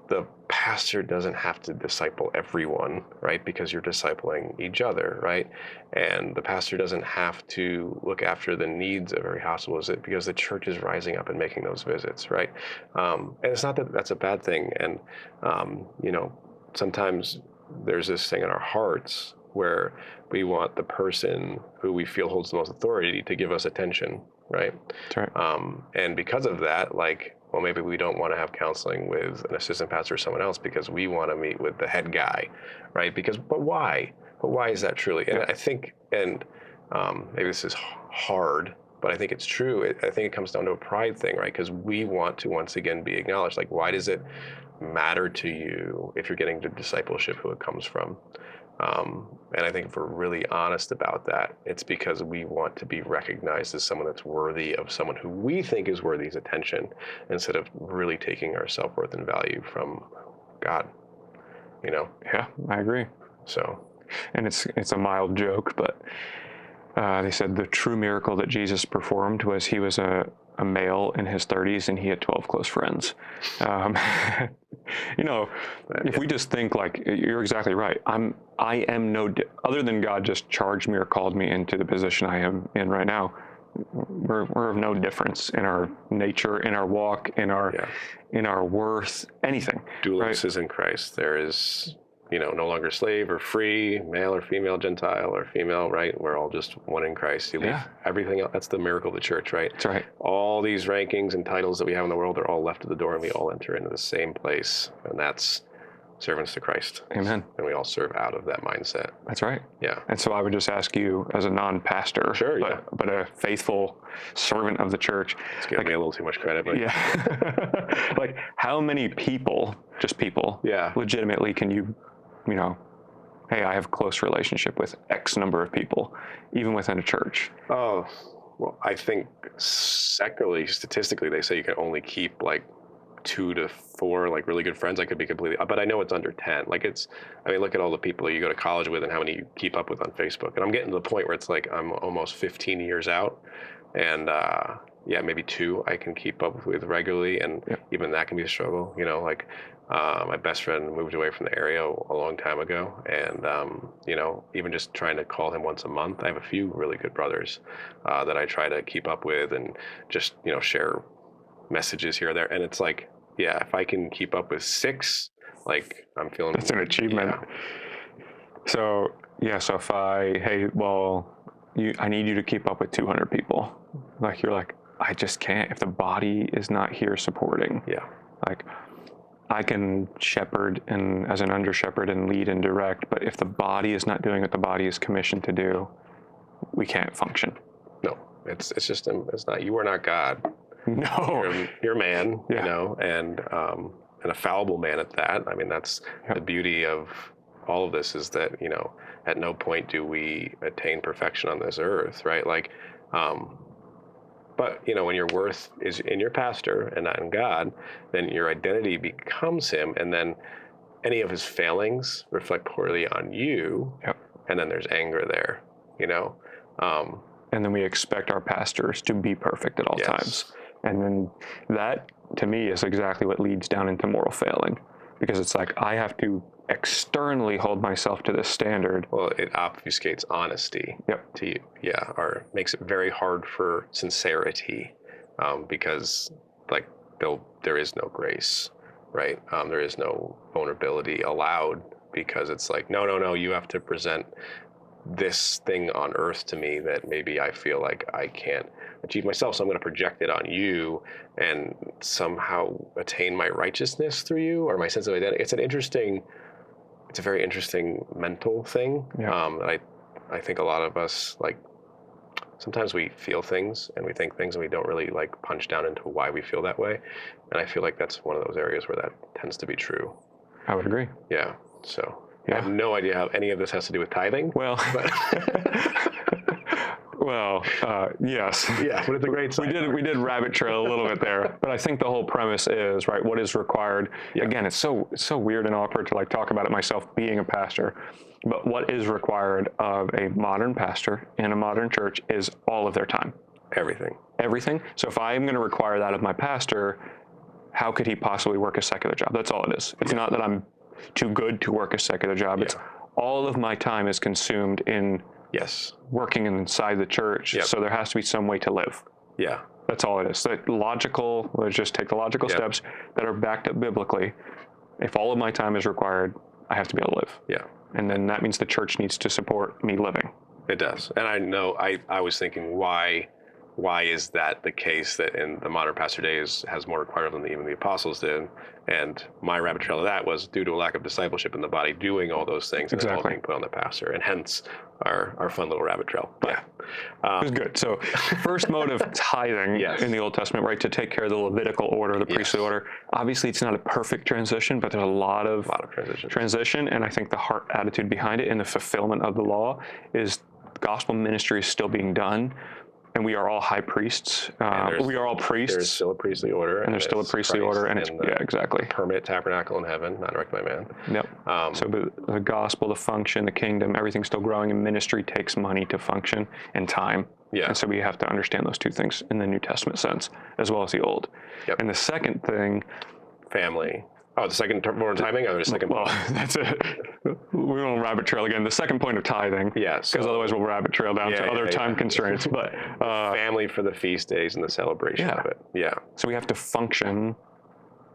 the pastor doesn't have to disciple everyone, right? Because you're discipling each other, right? And the pastor doesn't have to look after the needs of every household visit because the church is rising up and making those visits, right? And it's not that that's a bad thing. And, sometimes there's this thing in our hearts where we want the person who we feel holds the most authority to give us attention, right? That's right. And because of that, maybe we don't want to have counseling with an assistant pastor or someone else because we want to meet with the head guy, right? But why? But why is that truly? And I think, maybe this is hard, but I think it's true. I think it comes down to a pride thing, right? Because we want to once again be acknowledged. Why does it matter to you if you're getting to discipleship who it comes from? And I think if we're really honest about that, it's because we want to be recognized as someone that's worthy of someone who we think is worthy of attention, instead of really taking our self-worth and value from God, Yeah, I agree. So, and it's a mild joke, but they said the true miracle that Jesus performed was he was a male in his 30s and he had 12 close friends. If we just think you're exactly right. I am other than God just charged me or called me into the position I am in right now, we're of no difference in our nature, in our walk, in our worth, anything. Doulos is in Christ. There is, no longer slave or free, male or female, Gentile or female, right? We're all just one in Christ. You leave everything else. That's the miracle of the church, right? That's right. All these rankings and titles that we have in the world are all left at the door, and we all enter into the same place, and that's servants to Christ. Amen. And we all serve out of that mindset. That's right. Yeah. And so I would just ask you, as a non-pastor, but a faithful servant of the church. It's giving me a little too much credit, but how many people, just people, legitimately can you, hey, I have a close relationship with X number of people, even within a church? Oh, well, I think secularly, statistically, they say you can only keep 2 to 4 really good friends. I could be completely, but I know it's under 10. Look at all the people you go to college with and how many you keep up with on Facebook. And I'm getting to the point where it's I'm almost 15 years out, and maybe 2 I can keep up with regularly, and even that can be a struggle. My best friend moved away from the area a long time ago, and even just trying to call him once a month. I have a few really good brothers that I try to keep up with and just share messages here or there. And it's if I can keep up with 6, I'm feeling that's an achievement. So if I I need you to keep up with 200 people. I just can't if the body is not here supporting. I can shepherd and as an under shepherd and lead and direct, but if the body is not doing what the body is commissioned to do, we can't function. No, it's just it's not. You are not God. No, you're man. And a fallible man at that. That's the beauty of all of this, is that at no point do we attain perfection on this earth, right? But when your worth is in your pastor and not in God, then your identity becomes him, and then any of his failings reflect poorly on you, and then there's anger there, And then we expect our pastors to be perfect at all times. And then that, to me, is exactly what leads down into moral failing, because it's I have to externally hold myself to this standard. Well, it obfuscates honesty to you, or makes it very hard for sincerity, because there is no grace, right? There is no vulnerability allowed, because it's no, you have to present this thing on earth to me that maybe I feel like I can't achieve myself. So I'm going to project it on you and somehow attain my righteousness through you or my sense of identity. It's a very interesting mental thing. That I think a lot of us, like, sometimes we feel things and we think things and we don't really like punch down into why we feel that way. And I feel like that's one of those areas where that tends to be true. I would agree. Yeah. So I have no idea how any of this has to do with tithing. Well, yes. Yeah, but it's a great side. We did rabbit trail a little bit there, but I think the whole premise is, right, what is required. Again, it's so weird and awkward to like talk about it myself being a pastor, but what is required of a modern pastor in a modern church is all of their time. Everything. So if I'm going to require that of my pastor, how could he possibly work a secular job? That's all it is. It's not that I'm too good to work a secular job. It's all of my time is consumed in working inside the church. So there has to be some way to live. Yeah. That's all it is. Let's just take the logical steps that are backed up biblically. If all of my time is required, I have to be able to live. Yeah. And then that means the church needs to support me living. It does. And I know I was thinking, why is that the case that in the modern pastor days has more required than even the apostles did? And my rabbit trail of that was due to a lack of discipleship in the body doing all those things and then all being put on the pastor, and hence our fun little rabbit trail. But, it was good. So first mode of tithing in the Old Testament, right, to take care of the Levitical order, the priestly order. Obviously, it's not a perfect transition, but there's a lot of transition. And I think the heart attitude behind it and the fulfillment of the law is gospel ministry is still being done. And we are all high priests. We are all priests. There's still a priestly order. And there's still a priestly order. And it's, exactly. Permanent tabernacle in heaven, not directed by man. Yep. So the gospel, the function, the kingdom, everything's still growing, and ministry takes money to function and time. Yeah. And so we have to understand those two things in the New Testament sense, as well as the Old. Yep. And the second thing. Family. Oh, the second more tithing, or the second? Well, that's it. We won't rabbit trail again. The second point of tithing, because otherwise we'll rabbit trail down to other time constraints. But family for the feast days and the celebration of it. Yeah. So we have to function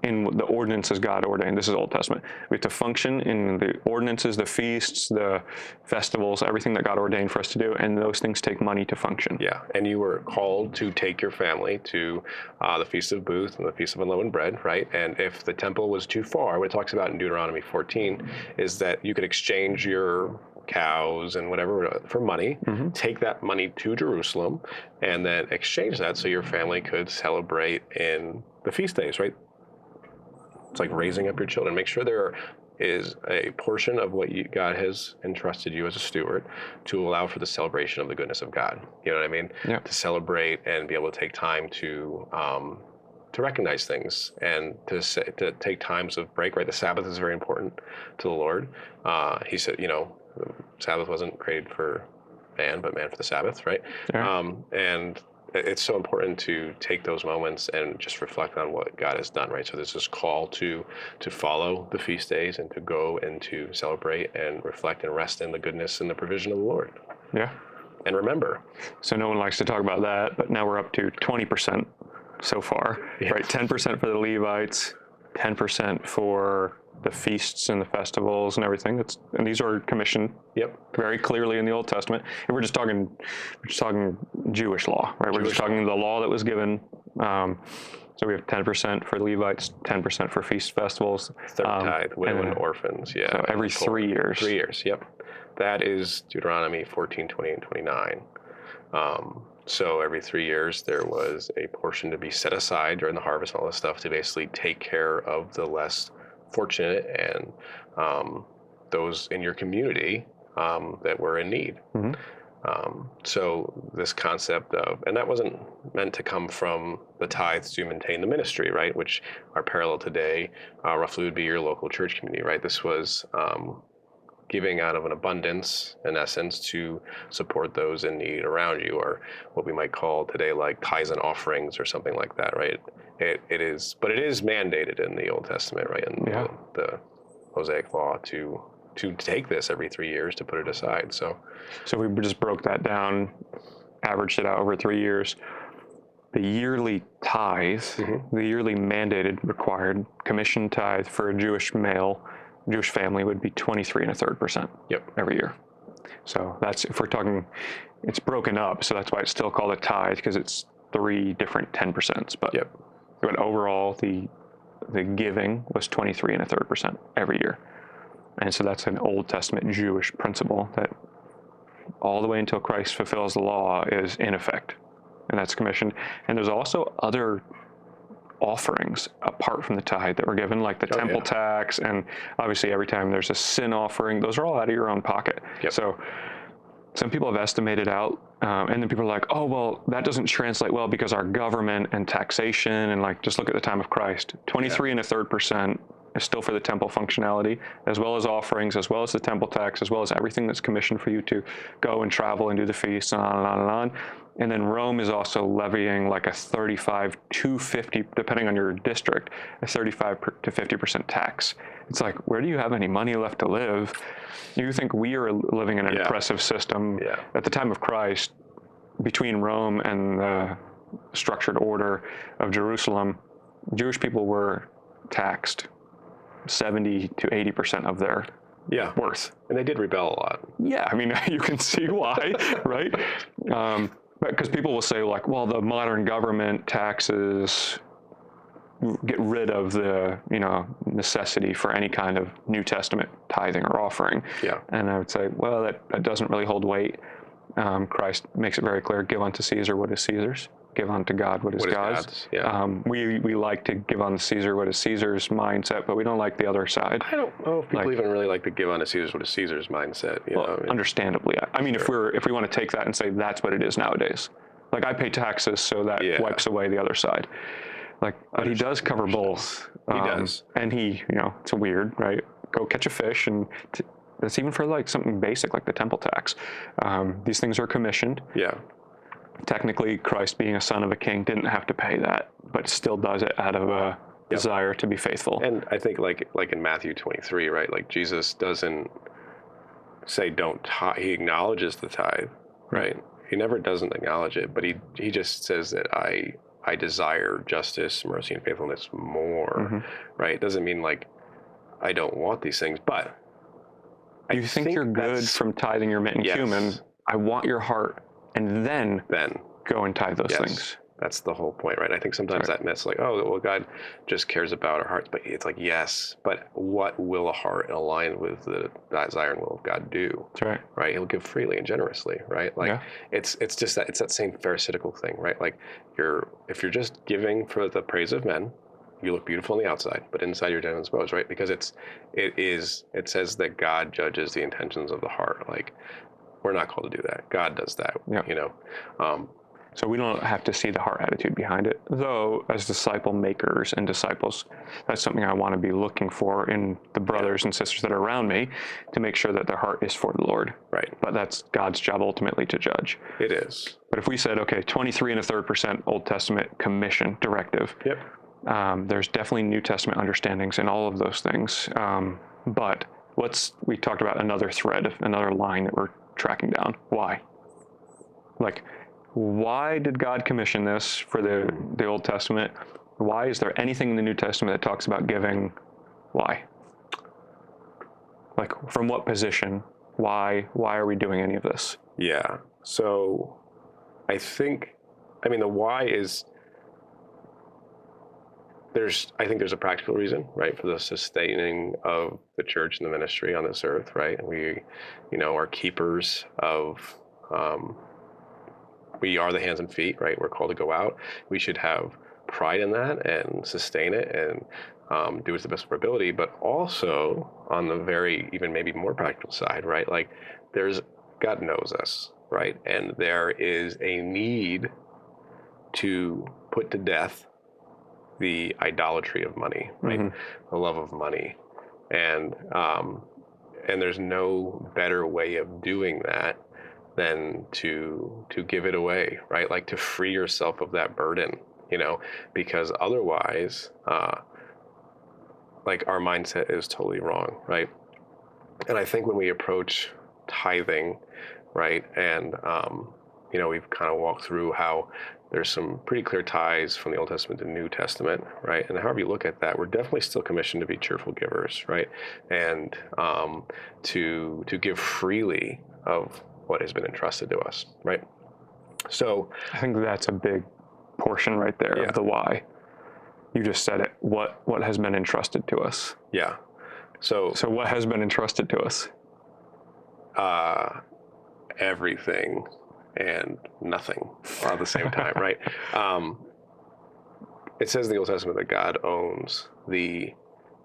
in the ordinances God ordained. This is Old Testament. We have to function in the ordinances, the feasts, the festivals, everything that God ordained for us to do, and those things take money to function. Yeah, and you were called to take your family to the Feast of Booths and the Feast of Unleavened Bread, right? And if the temple was too far, what it talks about in Deuteronomy 14 is that you could exchange your cows and whatever for money, take that money to Jerusalem, and then exchange that so your family could celebrate in the feast days, right? It's like raising up your children. Make sure there is a portion of what God has entrusted you as a steward to allow for the celebration of the goodness of God. You know what I mean? Yeah. To celebrate and be able to take time to recognize things and to take times of break. Right, the Sabbath is very important to the Lord. He said, the Sabbath wasn't created for man, but man for the Sabbath. Right, and it's so important to take those moments and just reflect on what God has done, right? So there's this call to follow the feast days and to go and to celebrate and reflect and rest in the goodness and the provision of the Lord. Yeah. And remember. So no one likes to talk about that, but now we're up to 20% so far, right? 10% for the Levites, 10% for the feasts and the festivals and everything. And these are commissioned very clearly in the Old Testament. And we're just talking Jewish law, right? We're just talking the law that was given. So we have 10% for Levites, 10% for feast festivals. Third tithe, widow and orphans, So every 3 years. 3 years, yep. That is Deuteronomy 14, 20, and 29. So every 3 years, there was a portion to be set aside during the harvest and all this stuff to basically take care of the less fortunate and those in your community that were in need. So this concept of, and that wasn't meant to come from the tithes to maintain the ministry, right? Which are parallel today, roughly would be your local church community, right? This was giving out of an abundance, in essence, to support those in need around you, or what we might call today like tithes and offerings or something like that, right? It is mandated in the Old Testament, right? In the Mosaic law to take this every 3 years to put it aside. So we just broke that down, averaged it out over 3 years. The yearly tithe, the yearly mandated required commission tithe for a Jewish family would be 23 1/3% every year. So that's, if we're talking, it's broken up. So that's why it's still called a tithe, because it's 3 different 10%. But overall, the giving was 23.33% every year. And so that's an Old Testament Jewish principle that all the way until Christ fulfills the law is in effect. And that's commissioned. And there's also other offerings apart from the tithe that were given, like the temple tax, and obviously every time there's a sin offering, those are all out of your own pocket. So some people have estimated out, and then people are like, oh, well, that doesn't translate well because our government and taxation, and like, just look at the time of Christ, 23.33% is still for the temple functionality, as well as offerings, as well as the temple tax, as well as everything that's commissioned for you to go and travel and do the feasts, and on and on and on. And then Rome is also levying like a 35 to 50, depending on your district, a 35 to 50% tax. It's like, where do you have any money left to live? You think we are living in an oppressive system. At the time of Christ, between Rome and the structured order of Jerusalem, Jewish people were taxed 70 to 80% of their worth. And they did rebel a lot. Yeah, I mean, you can see why, right? Because people will say, like, well, the modern government taxes get rid of the, necessity for any kind of New Testament tithing or offering. And I would say, well, that doesn't really hold weight. Christ makes it very clear: give unto Caesar what is Caesar's, give unto God what is God's. We like to give unto Caesar what is Caesar's mindset, but we don't like the other side. I don't know if people even really like to give unto Caesar what is Caesar's mindset. Understandably. I mean, if we want to take that and say that's what it is nowadays, like, I pay taxes, so that wipes away the other side. Like, but he does cover both. He does. And he, it's weird, right? Go catch a fish, and that's even for like something basic like the temple tax. These things are commissioned. Technically, Christ, being a son of a king, didn't have to pay that, but still does it out of a desire to be faithful. And I think like in Matthew 23, right? Like, Jesus doesn't say don't tithe. He acknowledges the tithe, right? He never doesn't acknowledge it, but he just says that I desire justice, mercy, and faithfulness more, right? It doesn't mean like I don't want these things, but you think you're good from tithing your mint and cumin. I want your heart, and then go and tithe those things. That's the whole point, right? I think sometimes that myth's like, oh, well, God just cares about our hearts, but it's like, yes, but what will a heart aligned with the desire and will of God do? That's right. Right? He'll give freely and generously, right? Like, it's just that, it's that same pharisaical thing, right? Like, if you're just giving for the praise of men, you look beautiful on the outside, but inside you're dead and exposed, right? Because it says that God judges the intentions of the heart. Like, we're not called to do that. God does that, So we don't have to see the heart attitude behind it. Though, as disciple makers and disciples, that's something I want to be looking for in the brothers and sisters that are around me, to make sure that their heart is for the Lord. Right. But that's God's job ultimately to judge. It is. But if we said, okay, 23.33% Old Testament commission directive, there's definitely New Testament understandings in all of those things. But we talked about another thread, another line that we're tracking down. Why? Like, why did God commission this for the Old Testament? Why is there anything in the New Testament that talks about giving? Why? Like, from what position? Why are we doing any of this? Yeah. So I think the why is, I think there's a practical reason, right, for the sustaining of the church and the ministry on this earth, right? We, are keepers of, we are the hands and feet, right? We're called to go out. We should have pride in that and sustain it and do it to the best of our ability. But also on the very, even maybe more practical side, right? Like, God knows us, right? And there is a need to put to death the idolatry of money, right? The love of money. And there's no better way of doing that than to give it away, right? Like, to free yourself of that burden, because otherwise, like, our mindset is totally wrong, right? And I think when we approach tithing, right, and we've kind of walked through how there's some pretty clear ties from the Old Testament to New Testament, right? And however you look at that, we're definitely still commissioned to be cheerful givers, right? And to give freely of what has been entrusted to us, right? So I think that's a big portion right there of the why. You just said it. What has been entrusted to us? Yeah. So what has been entrusted to us? Everything and nothing all at the same time, right? It says in the Old Testament that God owns the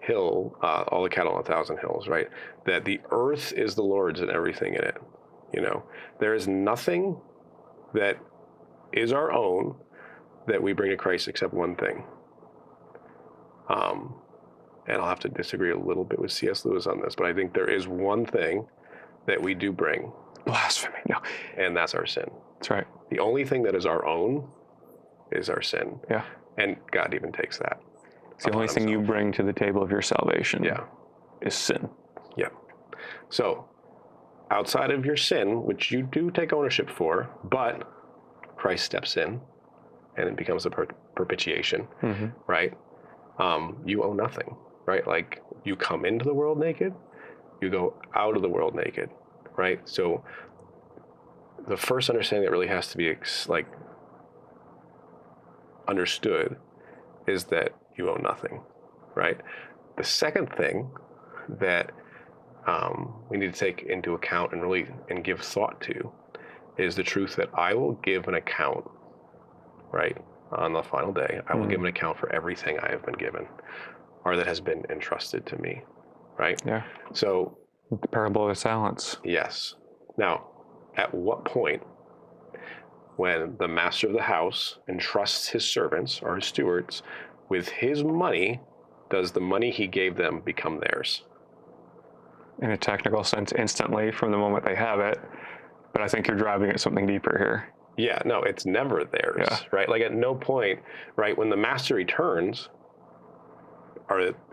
hill, all the cattle on 1,000 hills, right? That the earth is the Lord's and everything in it. There is nothing that is our own that we bring to Christ except one thing. And I'll have to disagree a little bit with C.S. Lewis on this, but I think there is one thing that we do bring. Blasphemy, no. And that's our sin. That's right. The only thing that is our own is our sin. Yeah. And God even takes that. It's the only thing you bring to the table of your salvation. Yeah. Is sin. Yeah. So outside of your sin, which you do take ownership for, but Christ steps in and it becomes a propitiation, right? You owe nothing, right? Like you come into the world naked, you go out of the world naked, right? So the first understanding that really has to be understood is that you owe nothing, right? The second thing that we need to take into account and give thought to is the truth that I will give an account, right? On the final day, I will give an account for everything I have been given or that has been entrusted to me, right? Yeah. So the parable of the talents. Yes. Now, at what point, when the master of the house entrusts his servants or his stewards with his money, does the money he gave them become theirs? In a technical sense, instantly from the moment they have it. But I think you're driving at something deeper here. Yeah, no, it's never theirs, right? Like at no point, right, when the master returns,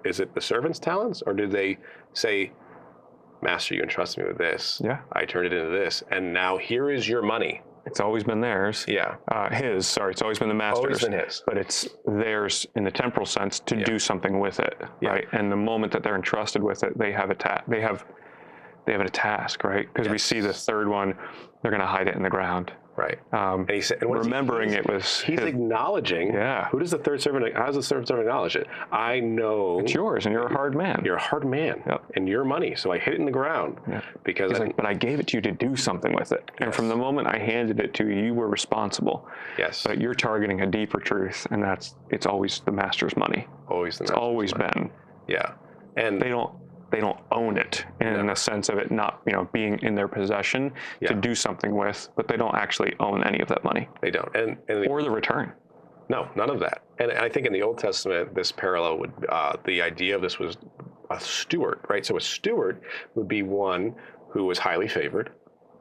is it the servant's talents, or do they say, Master, you entrusted me with this. Yeah. I turned it into this, and now here is your money. It's always been theirs. Yeah. It's always been the master's. Always been his. But it's theirs in the temporal sense to do something with it, right? And the moment that they're entrusted with it, they have a task, right? Because we see the third one, they're going to hide it in the ground. Right. And he said, remembering it was he's acknowledging. Yeah. Who does the third servant? How does the third servant acknowledge it? I know it's yours, and you're a hard man. You're a hard man, and your money. So I hid it in the ground because but I gave it to you to do something with it. And from the moment I handed it to you, you were responsible. Yes. But you're targeting a deeper truth, and it's always the master's money. Always the. It's always been. Yeah. And they don't own it in the sense of it not, being in their possession to do something with, but they don't actually own any of that money. They don't. Or the return. No, none of that. And I think in the Old Testament, this parallel would, the idea of this was a steward, right? So a steward would be one who was highly favored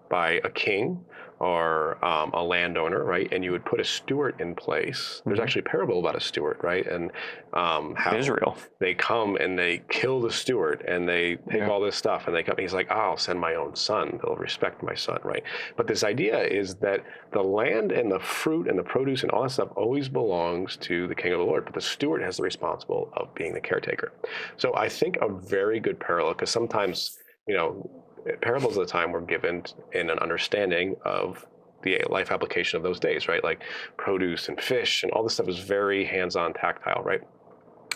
by a king or a landowner, right? And you would put a steward in place. There's actually a parable about a steward, right? And how Israel. They come and they kill the steward and they take all this stuff and they come. And he's like, I'll send my own son. They'll respect my son, right? But this idea is that the land and the fruit and the produce and all that stuff always belongs to the king of the Lord, but the steward has the responsibility of being the caretaker. So I think a very good parallel, because sometimes, parables at the time were given in an understanding of the life application of those days, right? Like produce and fish and all this stuff is very hands-on, tactile, right?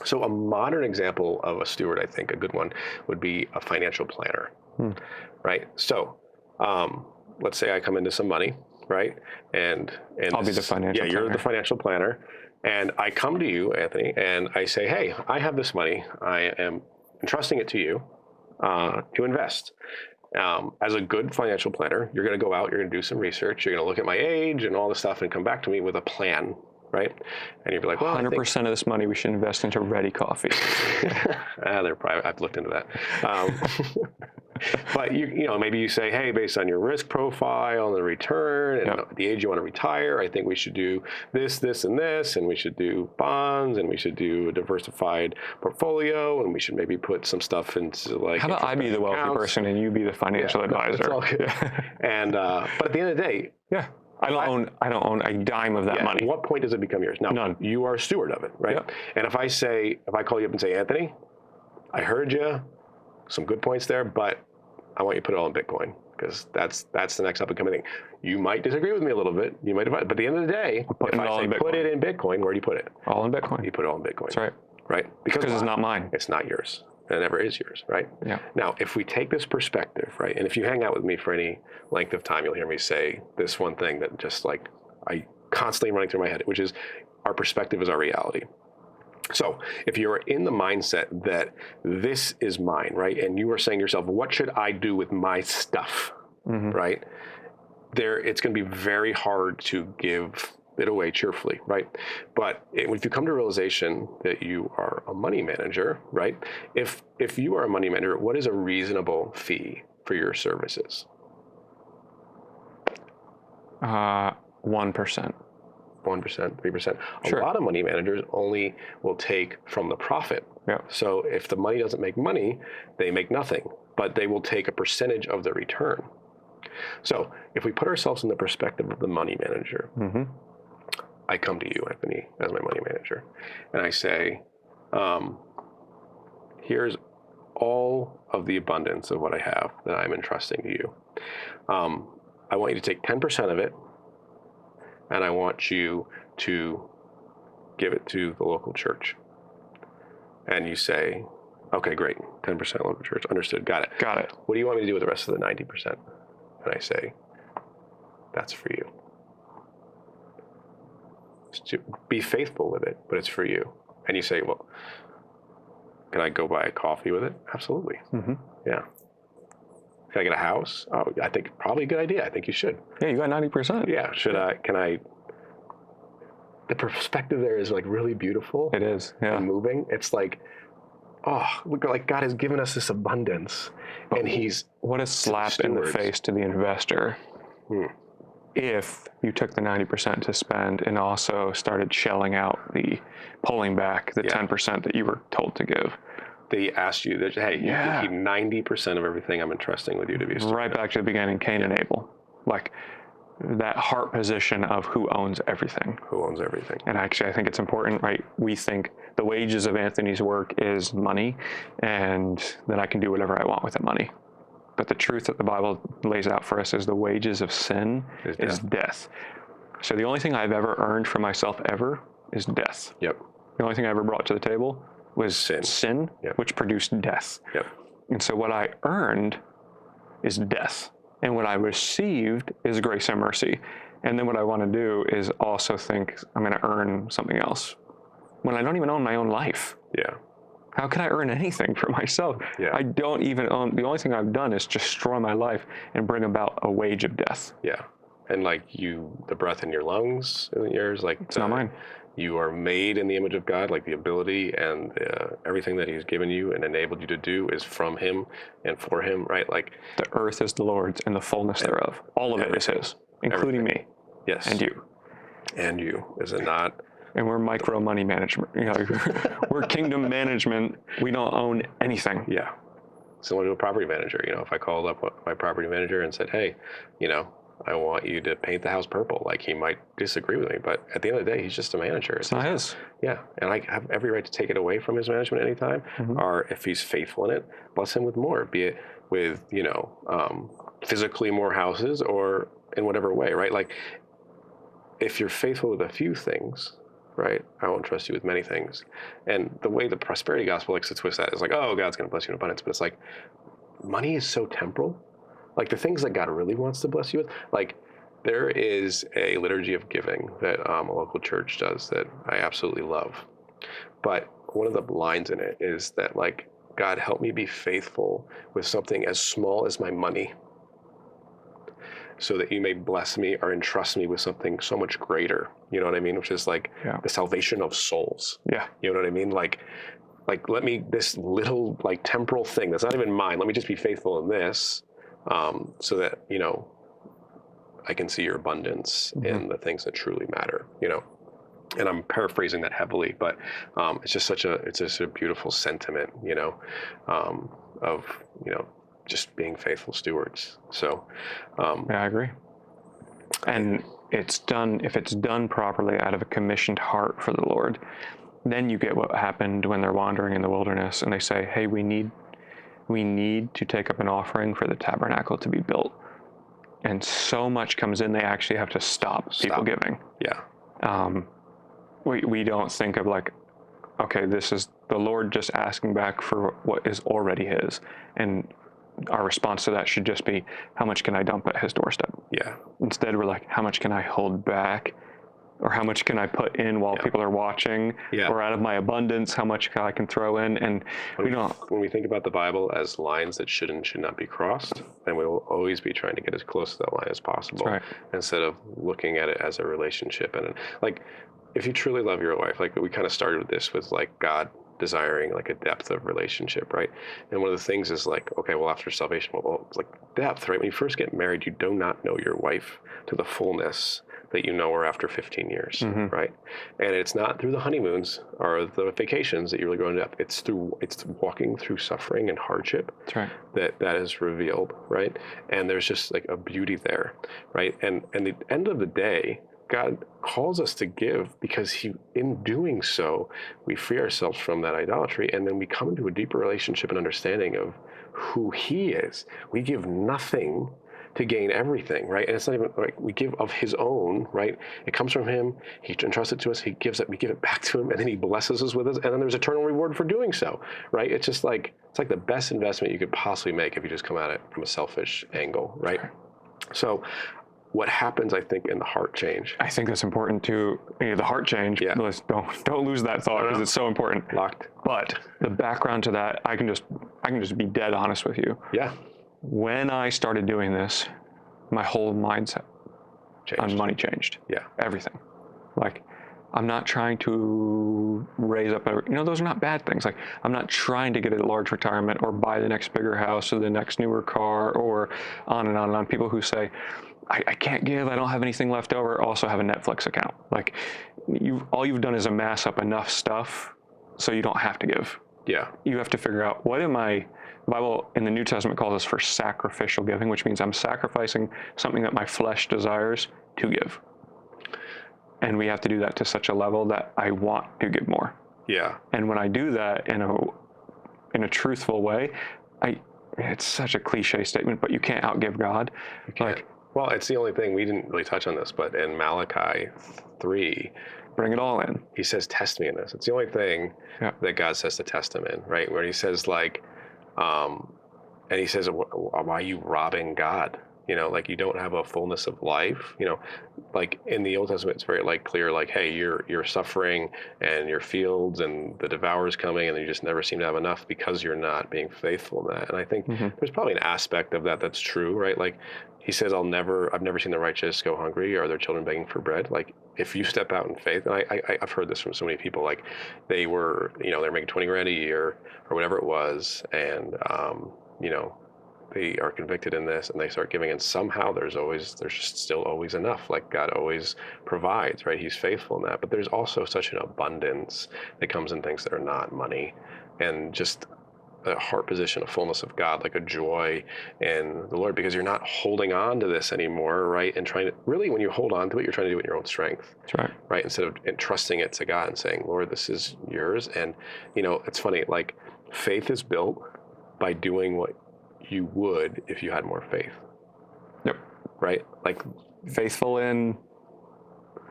So a modern example of a steward, I think a good one would be a financial planner, right? So let's say I come into some money, right? And I'll be the financial planner. Yeah, you're the financial planner. And I come to you, Anthony, and I say, hey, I have this money. I am entrusting it to you to invest. As a good financial planner, you're going to go out, you're going to do some research, you're going to look at my age and all this stuff and come back to me with a plan, right? And you'd be like, well, 100% of this money we should invest into Ready Coffee. They're private. I've looked into that. But maybe you say, hey, based on your risk profile and the return and the age you want to retire, I think we should do this, this, and this, and we should do bonds, and we should do a diversified portfolio, and we should maybe put some stuff into like. How about I be the wealthy person and you be the financial advisor? It's all good. And but at the end of the day, I don't own a dime of that money. At what point does it become yours? No, None. You are a steward of it, right? Yep. And if I call you up and say, Anthony, I heard you, some good points there, but I want you to put it all in Bitcoin because that's the next up and coming thing. You might disagree with me a little bit. You might, but at the end of the day, if I say put it in Bitcoin, where do you put it? All in Bitcoin. You put it all in Bitcoin. That's right. Right? Because it's not mine. It's not yours. It never is yours, right? Yeah. Now, if we take this perspective, right, and if you hang out with me for any length of time, you'll hear me say this one thing that just like I constantly running through my head, which is our perspective is our reality. So if you're in the mindset that this is mine, right, and you are saying to yourself, what should I do with my stuff, right, it's going to be very hard to give it away cheerfully, right? But if you come to a realization that you are a money manager, right, if you are a money manager, what is a reasonable fee for your services? 1%. 1%, 3%. Sure. A lot of money managers only will take from the profit. Yeah. So if the money doesn't make money, they make nothing, but they will take a percentage of the return. So if we put ourselves in the perspective of the money manager, I come to you, Anthony, as my money manager, and I say, here's all of the abundance of what I have that I'm entrusting to you. I want you to take 10% of it, and I want you to give it to the local church. And you say, okay, great, 10% local church, understood, got it. Got it. What do you want me to do with the rest of the 90%? And I say, that's for you. To be faithful with it, but it's for you. And you say, well, can I go buy a coffee with it? Absolutely. Yeah. Can I get a house? Oh, I think probably a good idea. I think you should. Yeah, you got 90%. Yeah. The perspective there is like really beautiful. It is. Yeah. And moving. It's like, oh, look, like God has given us this abundance, and He's what a slap in the face to the investor. If you took the 90% to spend and also started shelling out pulling back the 10% that you were told to give. They asked you that, hey, you can keep 90% of everything I'm entrusting with you to be a steward. Right back to the beginning, Cain and Abel. Like that heart position of who owns everything. Who owns everything. And actually, I think it's important, right? We think the wages of Anthony's work is money, and that I can do whatever I want with the money. But the truth that the Bible lays out for us is the wages of sin is death. So the only thing I've ever earned for myself ever is death. Yep. The only thing I ever brought to the table was sin which produced death. Yep. And so what I earned is death. And what I received is grace and mercy. And then what I want to do is also think I'm going to earn something else when I don't even own my own life. Yeah. How can I earn anything for myself? Yeah. I don't even own, the only thing I've done is destroy my life and bring about a wage of death. Yeah. And like the breath in your lungs isn't yours. Like it's not mine. You are made in the image of God, like the ability and everything that He's given you and enabled you to do is from Him and for Him, right? Like the earth is the Lord's and the fullness thereof. All of it is His, including me. Yes. And you. And you, is it not? And we're micro money management. You know, we're kingdom management. We don't own anything. Yeah. Similar to a property manager. You know, if I called up my property manager and said, hey, you know, I want you to paint the house purple, like he might disagree with me, but at the end of the day, he's just a manager. It's not his. Yeah. And I have every right to take it away from his management anytime, or if he's faithful in it, bless him with more, be it with, you know, physically more houses or in whatever way, right? Like if you're faithful with a few things, right, I won't trust you with many things. And the way the prosperity gospel likes to twist that is like, oh, God's going to bless you in abundance. But it's like, money is so temporal. Like the things that God really wants to bless you with, like there is a liturgy of giving that a local church does that I absolutely love. But one of the lines in it is that like, God, help me be faithful with something as small as my money, so that you may bless me or entrust me with something so much greater, you know what I mean? Which is like the salvation of souls. Yeah. You know what I mean? Like let me, this little like temporal thing that's not even mine, let me just be faithful in this, so that, you know, I can see your abundance in the things that truly matter, you know? And I'm paraphrasing that heavily, but it's just it's a beautiful sentiment, you know, of, you know, just being faithful stewards. So, yeah, I agree. And if it's done properly out of a commissioned heart for the Lord, then you get what happened when they're wandering in the wilderness and they say, hey, we need to take up an offering for the tabernacle to be built. And so much comes in, they actually have to stop people giving. Yeah. We don't think of like, okay, this is the Lord just asking back for what is already his. And our response to that should just be, how much can I dump at his doorstep? Yeah. Instead, we're like, how much can I hold back? Or how much can I put in while people are watching? Yeah. Or out of my abundance, how much I can throw in? And when we think about the Bible as lines that should and should not be crossed, then we will always be trying to get as close to that line as possible. Right. Instead of looking at it as a relationship. And like, if you truly love your wife, like we kind of started with this with like God desiring like a depth of relationship, right? And one of the things is like, okay, well, after salvation, well, it's like depth, right? When you first get married, you do not know your wife to the fullness that you know her after 15 years, right? And it's not through the honeymoons or the vacations that you really grow in depth. It's walking through suffering and hardship. That's right. that is revealed, right? And there's just like a beauty there, right? And at the end of the day, God calls us to give because in doing so, we free ourselves from that idolatry, and then we come into a deeper relationship and understanding of who he is. We give nothing to gain everything, right? And it's not even like we give of his own, right? It comes from him. He entrusts it to us. He gives it. We give it back to him, and then he blesses us with it. And then there's eternal reward for doing so, right? It's just like it's like the best investment you could possibly make if you just come at it from a selfish angle, right? So, what happens, I think, in the heart change? I think that's important too. The heart change. Yeah. Don't lose that thought because it's so important. Locked. But the background to that, I can just be dead honest with you. Yeah. When I started doing this, my whole mindset on money changed. Yeah. Everything. Like, I'm not trying to raise up, those are not bad things. Like, I'm not trying to get a large retirement or buy the next bigger house or the next newer car or on and on and on. People who say, I can't give, I don't have anything left over, also have a Netflix account. Like, all you've done is amass up enough stuff so you don't have to give. Yeah. You have to figure out, the Bible in the New Testament calls us for sacrificial giving, which means I'm sacrificing something that my flesh desires to give. And we have to do that to such a level that I want to give more. Yeah. And when I do that in a truthful way, it's such a cliche statement, but you can't outgive God. You can't. Well, it's the only thing, we didn't really touch on this, but in Malachi 3, bring it all in. He says, test me in this. It's the only thing that God says to test him in, right? Where he says like, and he says, why are you robbing God? Like you don't have a fullness of life, like in the Old Testament, it's very like clear, like, hey, you're suffering and your fields and the devourer's coming and you just never seem to have enough because you're not being faithful in that. And I think there's probably an aspect of that that's true, right? Like he says, I've never seen the righteous go hungry or their children begging for bread. Like if you step out in faith, and I've heard this from so many people, like they were, they're making 20 grand a year or whatever it was. And, they are convicted in this and they start giving, and somehow there's just still always enough. Like God always provides, right? He's faithful in that. But there's also such an abundance that comes in things that are not money, and just a heart position, a fullness of God, like a joy in the Lord, because you're not holding on to this anymore, right? And trying to, really, when you hold on to it, you're trying to do it in your own strength. That's right. Right? Instead of entrusting it to God and saying, Lord, this is yours. And, it's funny, like faith is built by doing what you would if you had more faith. Yep. Right? Like faithful in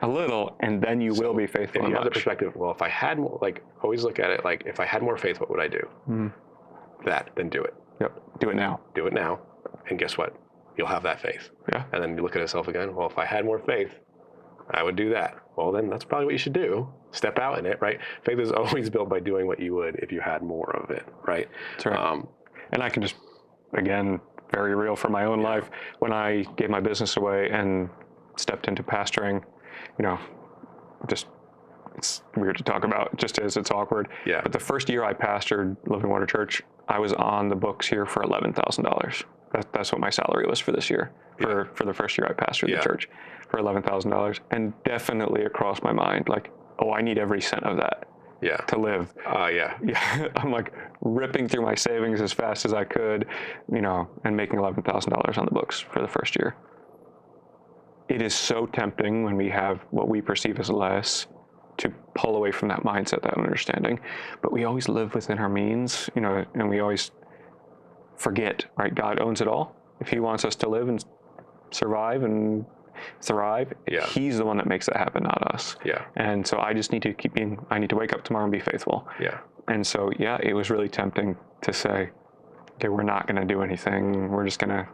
a little, and then you will be faithful in much. If you have the perspective, well, if I had more, like always look at it like, if I had more faith, what would I do? Then do it. Yep. Do it now. Do it now. And guess what? You'll have that faith. Yeah. And then you look at yourself again, well, if I had more faith, I would do that. Well, then that's probably what you should do. Step out in it, right? Faith is always built by doing what you would if you had more of it, right? That's right. And I can just, again, very real for my own life, when I gave my business away and stepped into pastoring, just, it's weird to talk about, just as it's awkward. Yeah. But the first year I pastored Living Water Church, I was on the books here for $11,000. That's what my salary was for this year, for the first year I pastored the church, for $11,000. And definitely it crossed my mind, like, oh, I need every cent of that to live. Yeah. I'm like ripping through my savings as fast as I could, and making $11,000 on the books for the first year. it is so tempting when we have what we perceive as less to pull away from that mindset, that understanding. But we always live within our means, and we always forget, right? God owns it all. If he wants us to live and survive and thrive, he's the one that makes that happen, not us. Yeah. And so I just need to I need to wake up tomorrow and be faithful. Yeah. And so, it was really tempting to say, okay, we're not going to do anything. We're just going to,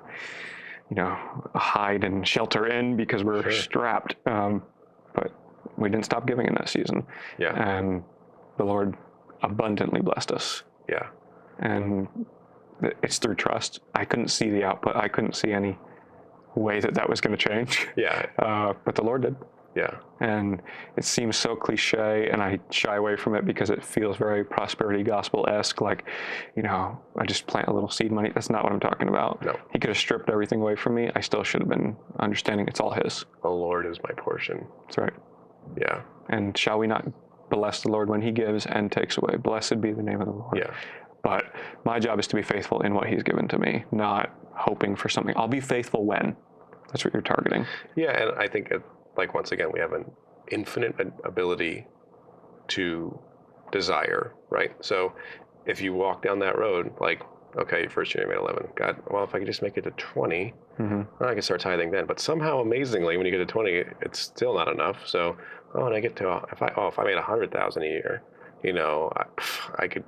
hide and shelter in because we're strapped. But we didn't stop giving in that season. Yeah. And the Lord abundantly blessed us. Yeah. And it's through trust. I couldn't see the output. I couldn't see any way that was going to change. Yeah. But the Lord did. Yeah. And it seems so cliche, and I shy away from it because it feels very prosperity gospel-esque, like, I just plant a little seed money. That's not what I'm talking about. No. He could have stripped everything away from me. I still should have been understanding it's all his. The Lord is my portion. That's right. Yeah. And shall we not bless the Lord when he gives and takes away? Blessed be the name of the Lord. Yeah. But my job is to be faithful in what he's given to me, not hoping for something. I'll be faithful when. That's what you're targeting. Yeah, and I think, once again, we have an infinite ability to desire, right? So if you walk down that road, okay, first year you made 11. God, well, if I could just make it to 20, I can start tithing then. But somehow, amazingly, when you get to 20, it's still not enough. So, when I get to, if I made 100,000 a year, I could,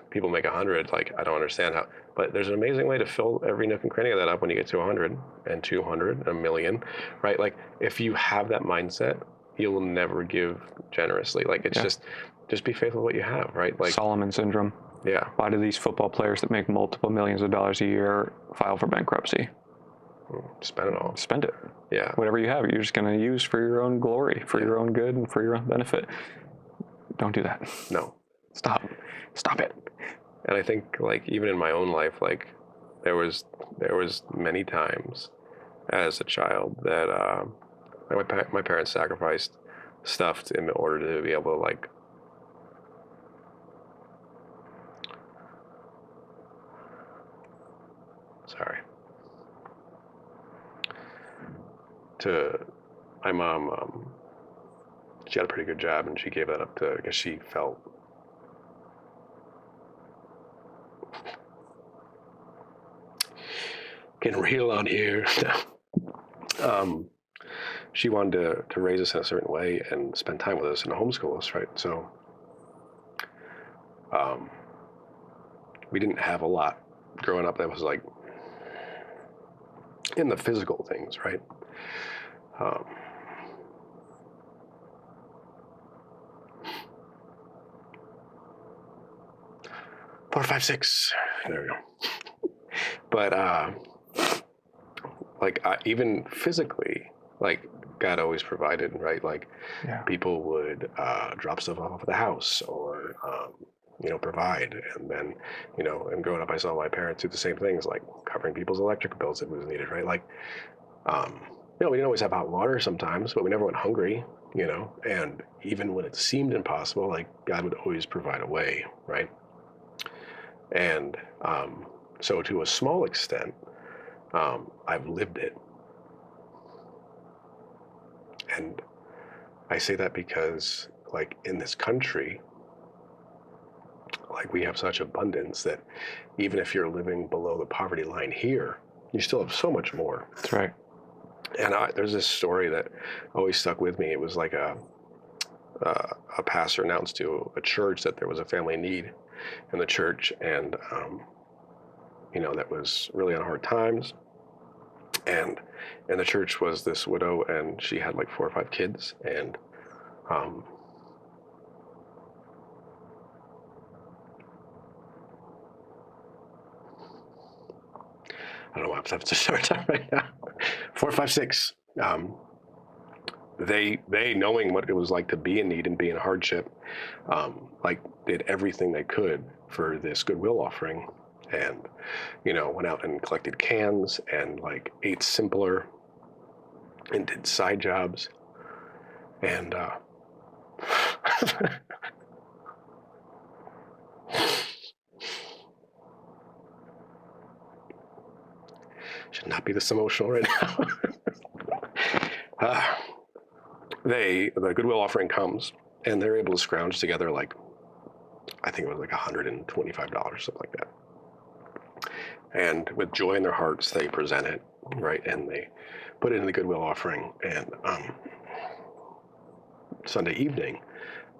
people make 100, I don't understand how, but there's an amazing way to fill every nook and cranny of that up when you get to 100 and 200 and a million, right? If you have that mindset, you'll never give generously. It's just be faithful to what you have, right? Solomon syndrome. Yeah. Why do these football players that make multiple millions of dollars a year file for bankruptcy? Spend it all. Spend it. Yeah. Whatever you have, you're just going to use for your own glory, for your own good, and for your own benefit. Don't do that. No. Stop it. And I think, even in my own life, there was many times as a child that my parents sacrificed stuff in order to be able to my mom, she had a pretty good job, and she gave that up because she felt getting real on here. She wanted to raise us in a certain way and spend time with us and homeschool us, right? So we didn't have a lot growing up that was in the physical things, right? 4, 5, 6. There we go. But even physically, God always provided, right? People would drop stuff off at the house or provide, and then and growing up, I saw my parents do the same things, covering people's electric bills if it was needed, right? We didn't always have hot water sometimes, but we never went hungry, and even when it seemed impossible, God would always provide a way, right? And so to a small extent, I've lived it. And I say that because, in this country, we have such abundance that even if you're living below the poverty line here, you still have so much more. That's right. And there's this story that always stuck with me. It was a pastor announced to a church that there was a family need in the church, and that was really on hard times. And in the church was this widow, and she had 4 or 5 kids, and I don't know why I'm having such a hard time right now. 4, 5, 6. They knowing what it was like to be in need and be in hardship, did everything they could for this goodwill offering, and went out and collected cans and ate simpler and did side jobs, and should not be this emotional right now. the goodwill offering comes, and they're able to scrounge together like, I think it was like $125, something like that. And with joy in their hearts, they present it, right? And they put it in the goodwill offering. And Sunday evening,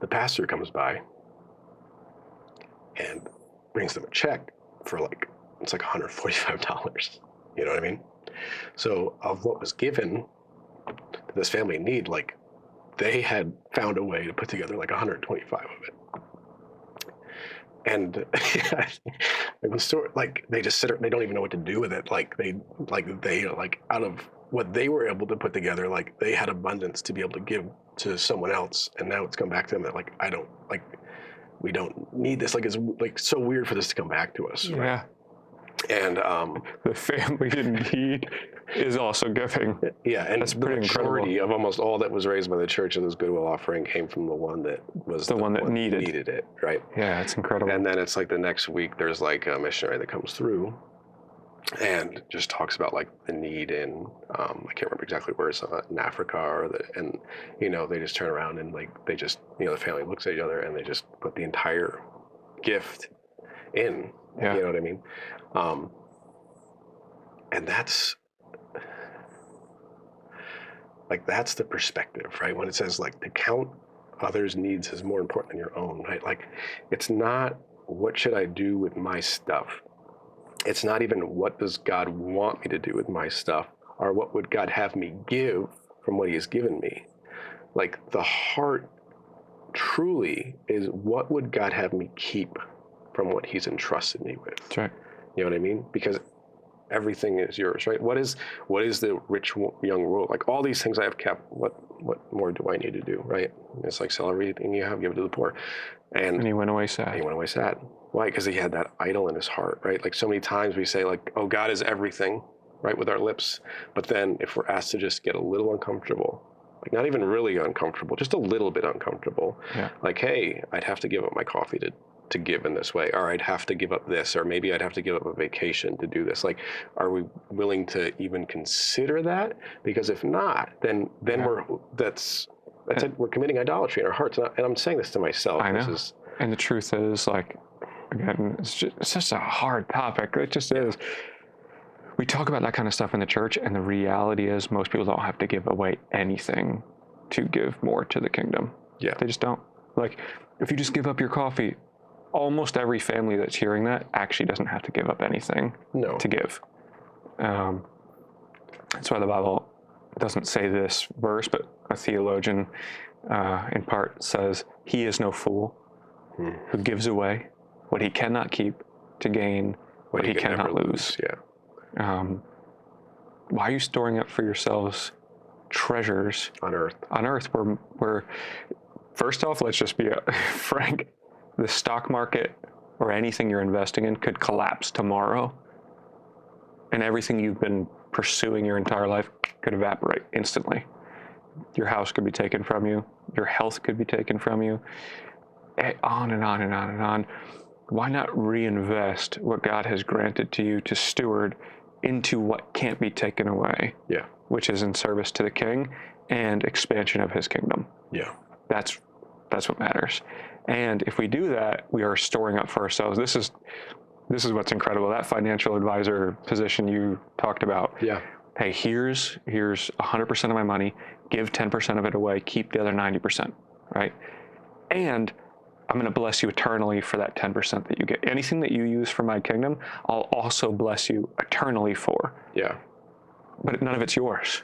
the pastor comes by and brings them a check for like, it's like $145. You know what I mean? So of what was given to this family in need, like they had found a way to put together like 125 of it. And it was sort of like they just they don't even know what to do with it. Like they out of what they were able to put together, like they had abundance to be able to give to someone else. And now it's come back to them that like, we don't need this. Like, it's like so weird for this to come back to us. Yeah. Right? And the family in need is also giving. Yeah, and that's the pretty majority incredible. of almost all that was raised by the church in this goodwill offering came from the one that was the one that needed it, right? Yeah, it's incredible. And then it's like the next week, there's like a missionary that comes through and just talks about like the need in I can't remember exactly where it's in Africa and they just turn around and like they just the family looks at each other and they just put the entire gift in. Yeah. You know what I mean? And that's the perspective, right? When it says like to count others' needs is more important than your own, right? Like it's not what should I do with my stuff. It's not even what does God want me to do with my stuff, or what would God have me give from what he has given me. Like the heart truly is what would God have me keep from what he's entrusted me with. That's right. You know what I mean? Because everything is yours, right? What is the rich young ruler? Like all these things I have kept, what more do I need to do, right? It's like sell everything you have, give it to the poor. And he went away sad. Why? Because he had that idol in his heart, right? Like so many times we say like, oh, God is everything, right, with our lips. But then if we're asked to just get a little uncomfortable, like not even really uncomfortable, just a little bit uncomfortable, like, hey, I'd have to give up my coffee to give in this way, or I'd have to give up this, or maybe I'd have to give up a vacation to do this. Like, are we willing to even consider that? Because if not, then we're committing idolatry in our hearts. And I'm saying this to myself. I know. And the truth is, like, again, it's just a hard topic. It just is. We talk about that kind of stuff in the church, and the reality is most people don't have to give away anything to give more to the kingdom. Yeah. They just don't. Like, if you just give up your coffee, almost every family that's hearing that actually doesn't have to give up anything to give. That's why the Bible doesn't say this verse, but a theologian in part says, he is no fool who gives away what he cannot keep to gain what he cannot lose. Yeah. Why are you storing up for yourselves treasures on earth where first off, let's just be frank, the stock market or anything you're investing in could collapse tomorrow, and everything you've been pursuing your entire life could evaporate instantly. Your house could be taken from you. Your health could be taken from you. On and on and on and on. Why not reinvest what God has granted to you to steward into what can't be taken away? Yeah. Which is in service to the King and expansion of his kingdom. Yeah. That's what matters. And if we do that, we are storing up for ourselves. This is what's incredible. That financial advisor position you talked about. Yeah. Hey, here's 100% of my money. Give 10% of it away. Keep the other 90%. Right? And I'm going to bless you eternally for that 10% that you get. Anything that you use for my kingdom, I'll also bless you eternally for. Yeah. But none of it's yours.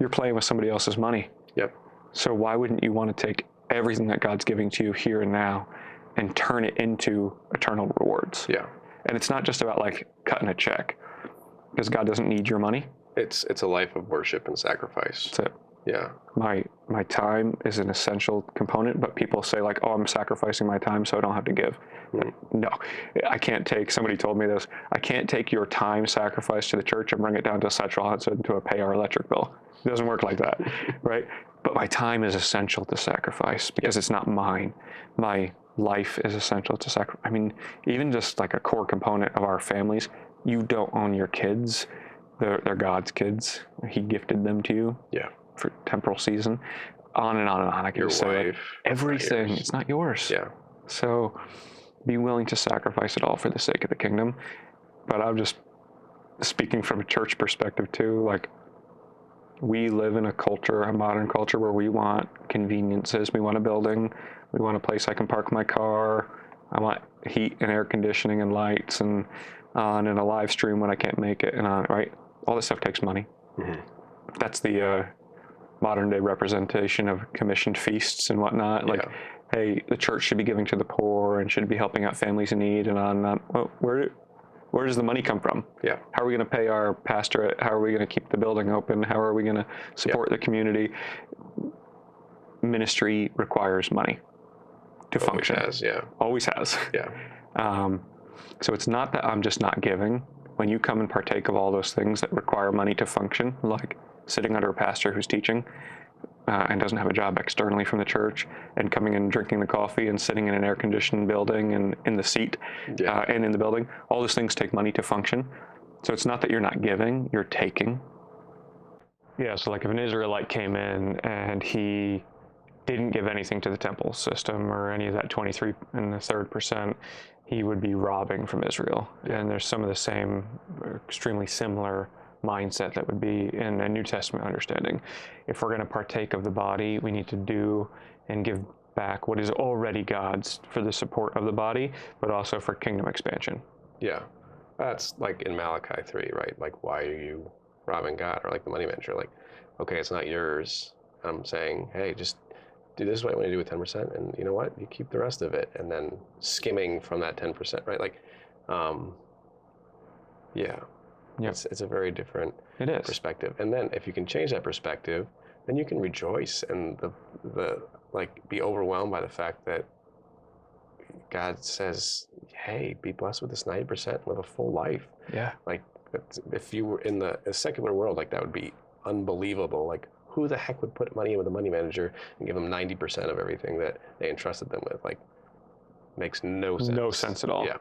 You're playing with somebody else's money. Yep. So why wouldn't you want to take everything that God's giving to you here and now and turn it into eternal rewards? Yeah. And it's not just about like cutting a check, because God doesn't need your money. It's a life of worship and sacrifice. That's it. Yeah. My time is an essential component, but people say like, oh, I'm sacrificing my time so I don't have to give. No, I can't take, somebody told me this, I can't take your time sacrifice to the church and bring it down to Central Hudson to pay our electric bill. It doesn't work like that, right? But my time is essential to sacrifice because it's not mine. My life is essential to sacrifice. I mean, even just like a core component of our families, you don't own your kids. They're God's kids. He gifted them to you. Yeah. for temporal season, on and on and on. I can Your just say like, wife, everything, yours. it's not yours. Yeah. So be willing to sacrifice it all for the sake of the kingdom. But I'm just speaking from a church perspective too, like we live in a culture, a modern culture, where we want conveniences. We want a building. We want a place I can park my car. I want heat and air conditioning and lights and on and a live stream when I can't make it and on, right? All this stuff takes money. Mm-hmm. That's the modern day representation of commissioned feasts and whatnot. Like, hey, the church should be giving to the poor and should be helping out families in need and on and on. Well, where does the money come from? Yeah. How are we going to pay our pastorate? How are we going to keep the building open? How are we going to support the community? Ministry requires money to function. Always has. Yeah. So it's not that I'm just not giving. When you come and partake of all those things that require money to function, like sitting under a pastor who's teaching and doesn't have a job externally from the church, and coming and drinking the coffee and sitting in an air-conditioned building and in the seat and in the building, all those things take money to function. So it's not that you're not giving, you're taking. Yeah, so like if an Israelite came in and he didn't give anything to the temple system or any of that 23 and the third percent, he would be robbing from Israel. And there's some of the same extremely similar mindset that would be in a New Testament understanding. If we're going to partake of the body, we need to do and give back what is already God's for the support of the body, but also for kingdom expansion. Yeah. That's like in Malachi 3, right? Like, why are you robbing God? Or like the money manager, like, okay, it's not yours. I'm saying, hey, just do this is what I want to do with 10%, and you know what? You keep the rest of it, and then skimming from that 10%, right? Like, it's a very different perspective. And then if you can change that perspective, then you can rejoice and the like be overwhelmed by the fact that God says, hey, be blessed with this 90%, live a full life. Yeah. Like, if you were in a secular world, like that would be unbelievable. Like, who the heck would put money in with a money manager and give them 90% of everything that they entrusted them with? Like, makes no sense. No sense at all. Yeah.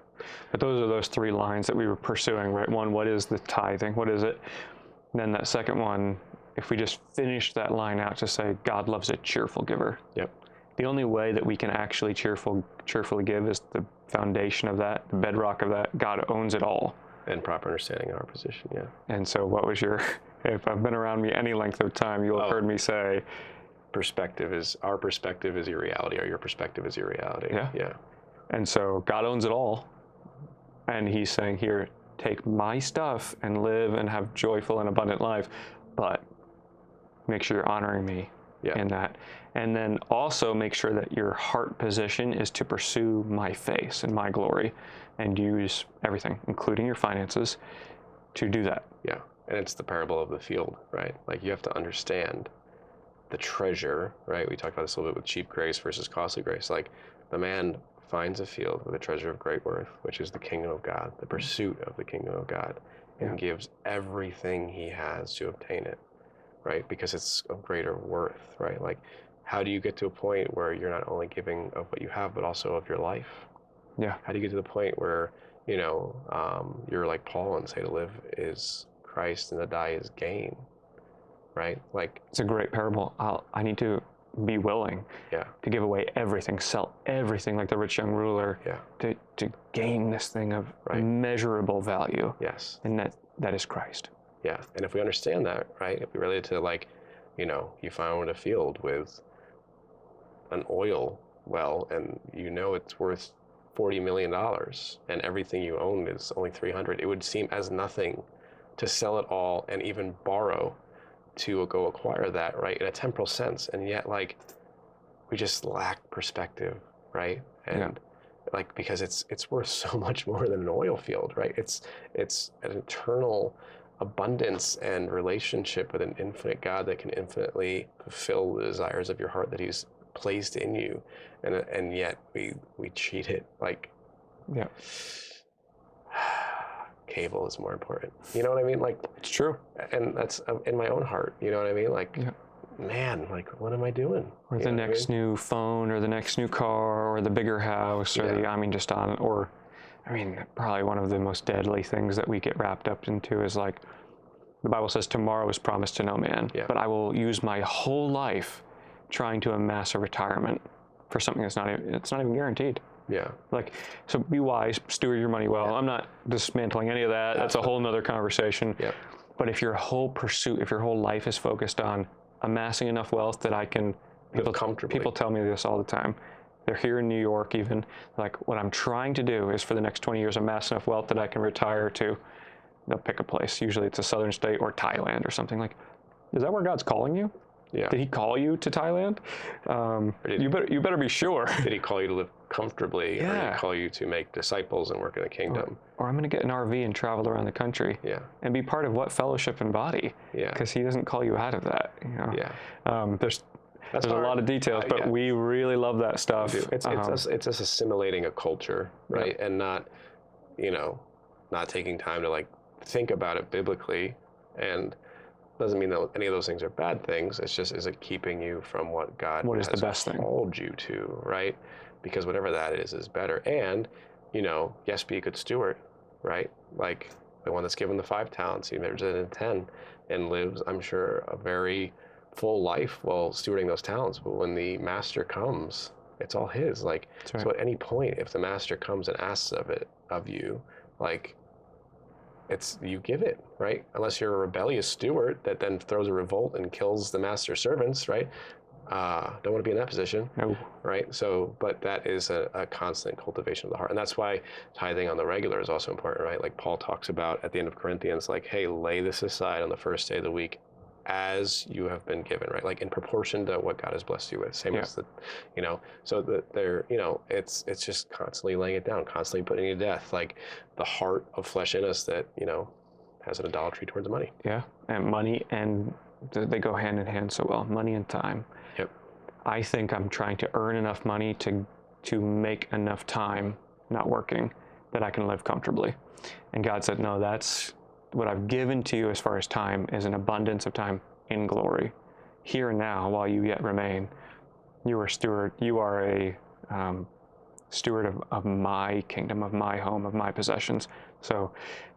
But those are those three lines that we were pursuing, right? One, what is the tithing? What is it? And then that second one, if we just finish that line out to say, God loves a cheerful giver. Yep. The only way that we can actually cheerfully give is the foundation of that, the bedrock of that. God owns it all. And proper understanding of our position, yeah. And so what was if I've been around me any length of time, you'll have heard me say, our perspective is your reality, or your perspective is your reality. Yeah. Yeah. And so God owns it all. And he's saying, here, take my stuff and live and have joyful and abundant life, but make sure you're honoring me in that. And then also make sure that your heart position is to pursue my face and my glory and use everything, including your finances, to do that. Yeah. And it's the parable of the field, right? Like, you have to understand the treasure, right? We talked about this a little bit with cheap grace versus costly grace. Like, the man finds a field with a treasure of great worth, which is the kingdom of God, the pursuit of the kingdom of God, and gives everything he has to obtain it, right? Because it's of greater worth, right? Like, how do you get to a point where you're not only giving of what you have, but also of your life? Yeah. How do you get to the point where, you're like Paul and say to live is Christ and to die is gain, right? Like, it's a great parable. I need to be willing to give away everything, sell everything, like the rich young ruler, to gain this thing of immeasurable value. Yes. And that is Christ. Yeah. And if we understand that, right, if we relate it to, like, you found a field with an oil well, and it's worth $40 million, and everything you own is only 300, it would seem as nothing to sell it all and even borrow to go acquire that, right, in a temporal sense. And yet, like, we just lack perspective, right? And like, because it's worth so much more than an oil field, right? It's an eternal abundance and relationship with an infinite God that can infinitely fulfill the desires of your heart that he's placed in you, and yet we treat it like cable is more important. You know what I mean? Like, it's true. And that's in my own heart. You know what I mean? Like, man, like, what am I doing? Or the next new phone, or the next new car, or the bigger house, or probably one of the most deadly things that we get wrapped up into is like the Bible says tomorrow is promised to no man, but I will use my whole life trying to amass a retirement for something it's not even guaranteed. Yeah. Like, so be wise, steward your money well. I'm not dismantling any of that. That's a whole nother conversation. Yeah. But if your whole pursuit, if your whole life is focused on amassing enough wealth that I can, people tell me this all the time. They're here in New York even, like, what I'm trying to do is for the next 20 years amass enough wealth that I can retire to, they'll pick a place. Usually it's a southern state or Thailand or something. Like, is that where God's calling you? Yeah. Did he call you to Thailand? You better be sure. Did he call you to live comfortably? Or did he call you to make disciples and work in the kingdom? Or I'm going to get an RV and travel around the country. Yeah. And be part of what fellowship and body? Yeah. Because he doesn't call you out of that. You know? Yeah. There's a lot of details, but we really love that stuff. It's us assimilating a culture, right? And not, not taking time to like think about it biblically, and doesn't mean that any of those things are bad things. It's just, is it keeping you from what God has the best thing called you to, right? Because whatever that is better. And, yes, be a good steward, right? Like the one that's given the 5 talents, he measures it in 10 and lives, I'm sure, a very full life while stewarding those talents. But when the master comes, it's all his. Like, so at any point, if the master comes and asks of you, like, you give it, right? Unless you're a rebellious steward that then throws a revolt and kills the master's servants, right? Don't want to be in that position, right? So, but that is a constant cultivation of the heart. And that's why tithing on the regular is also important, right? Like Paul talks about at the end of Corinthians, like, hey, lay this aside on the first day of the week as you have been given, right? Like in proportion to what God has blessed you with. Same as so that they're, it's just constantly laying it down, constantly putting it to death. Like the heart of flesh in us that, has an idolatry towards money. Yeah. And money, and they go hand in hand so well, money and time. Yep. I think I'm trying to earn enough money to make enough time not working that I can live comfortably. And God said, no, that's what I've given to you as far as time is an abundance of time in glory. Here and now, while you yet remain, you are steward. You are a steward of my kingdom, of my home, of my possessions. So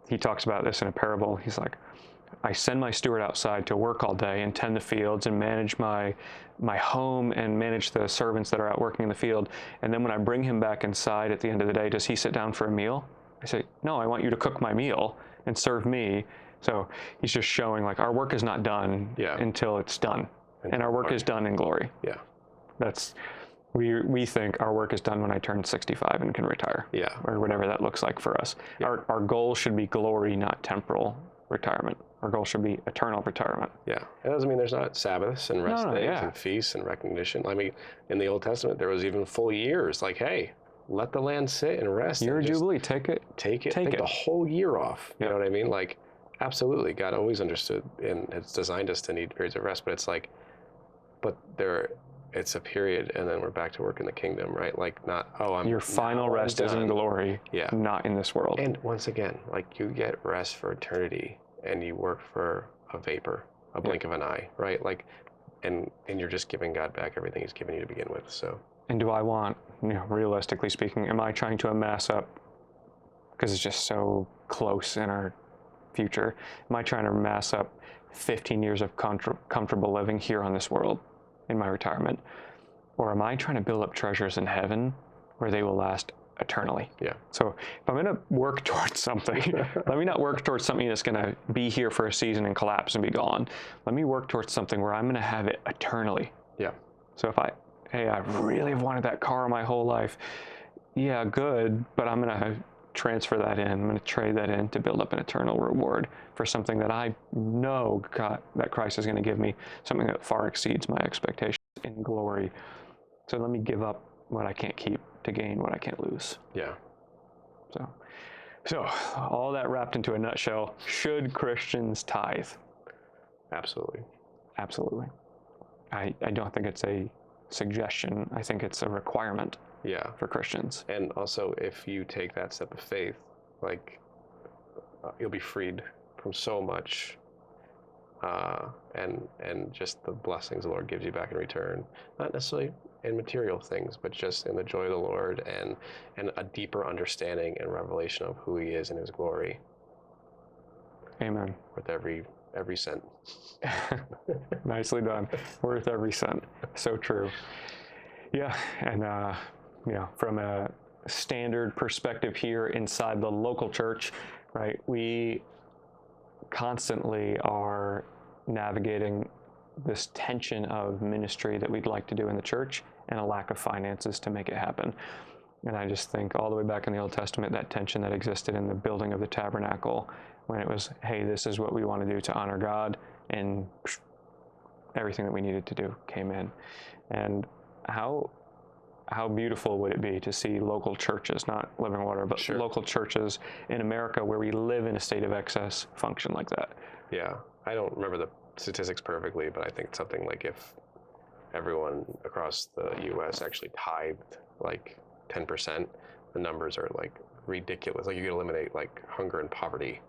he talks about this in a parable. He's like, I send my steward outside to work all day and tend the fields and manage my home and manage the servants that are out working in the field. And then when I bring him back inside at the end of the day, does he sit down for a meal? I say, no, I want you to cook my meal and serve me. So he's just showing like our work is not done until it's done. And our work is done in glory. Yeah. That's, we think our work is done when I turn 65 and can retire. Yeah. Or whatever that looks like for us. Yeah. Our goal should be glory, not temporal retirement. Our goal should be eternal retirement. Yeah. It doesn't mean there's not Sabbaths and rest days and feasts and recognition. I mean, in the Old Testament, there was even full years. Like, hey, let the land sit and rest. Year of Jubilee, take it. Take the whole year off. You know what I mean? Like, absolutely. God always understood and has designed us to need periods of rest. But it's like, it's a period, and then we're back to work in the kingdom, right? Like, your final rest is in glory, not in this world. And once again, like, you get rest for eternity, and you work for a vapor, a blink of an eye, right? Like, and you're just giving God back everything He's given you to begin with. So. And do I want, realistically speaking, am I trying to amass up, because it's just so close in our future, am I trying to amass up 15 years of comfortable living here on this world in my retirement? Or am I trying to build up treasures in heaven where they will last eternally? Yeah. So if I'm going to work towards something, let me not work towards something that's going to be here for a season and collapse and be gone. Let me work towards something where I'm going to have it eternally. Yeah. So if I really have wanted that car my whole life, yeah, good, but I'm going to transfer that in. I'm going to trade that in to build up an eternal reward for something that I know God, that Christ is going to give me, something that far exceeds my expectations in glory. So let me give up what I can't keep to gain what I can't lose. Yeah. So all that wrapped into a nutshell, should Christians tithe? Absolutely. Absolutely. I don't think it's a suggestion. I think it's a requirement. Yeah. For Christians. And also, if you take that step of faith, like, you'll be freed from so much, and just the blessings the Lord gives you back in return. Not necessarily in material things, but just in the joy of the Lord and a deeper understanding and revelation of who He is in His glory. Amen. With every every cent. Nicely done. Worth every cent. So true. Yeah, and from a standard perspective here inside the local church, right? We constantly are navigating this tension of ministry that we'd like to do in the church and a lack of finances to make it happen. And I just think all the way back in the Old Testament, that tension that existed in the building of the tabernacle, when it was, hey, this is what we want to do to honor God, and everything that we needed to do came in. And how beautiful would it be to see local churches, not Living Water, but Sure. local churches in America where we live in a state of excess function like that? Yeah, I don't remember the statistics perfectly, but I think something like if everyone across the U.S. actually tithed like 10%, the numbers are like ridiculous. Like you could eliminate like hunger and poverty.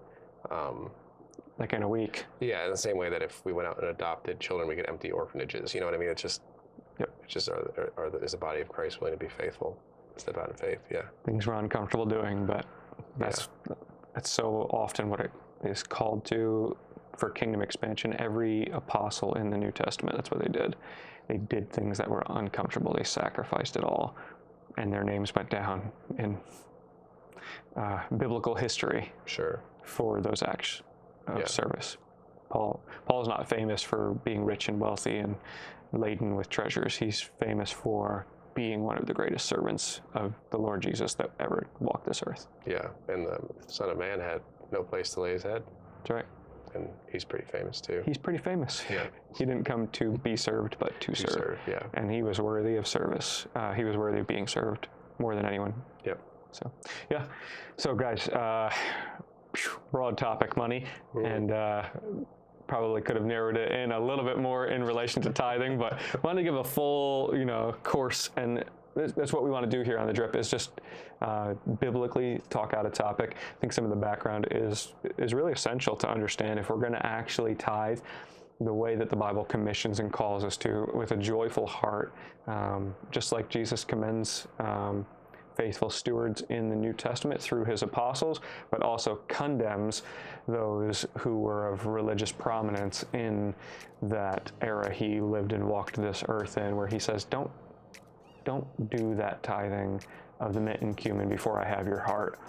Like in a week. Yeah, in the same way that if we went out and adopted children, we could empty orphanages. You know what I mean? It's just, Yep. it's just is the body of Christ willing to be faithful, step out in faith? Yeah. Things we're uncomfortable doing, but that's so often what it is called to for kingdom expansion. Every apostle in the New Testament, that's what they did. They did things that were uncomfortable. They sacrificed it all, and their names went down in biblical history. Sure. For those acts of service. Paul's not famous for being rich and wealthy and laden with treasures. He's famous for being one of the greatest servants of the Lord Jesus that ever walked this earth. Yeah, and the Son of Man had no place to lay his head. That's right. And he's pretty famous too. He's pretty famous. Yeah. He didn't come to be served, but to serve. Yeah. And he was worthy of service. He was worthy of being served more than anyone. Yep. So, yeah. So, guys, broad topic, money, and probably could have narrowed it in a little bit more in relation to tithing, but I wanted to give a full, course, and that's what we want to do here on The Drip, is just biblically talk out a topic. I think some of the background is really essential to understand if we're going to actually tithe the way that the Bible commissions and calls us to, with a joyful heart, just like Jesus commends faithful stewards in the New Testament through his apostles, but also condemns those who were of religious prominence in that era he lived and walked this earth in, where he says, don't do that tithing of the mint and cumin before I have your heart.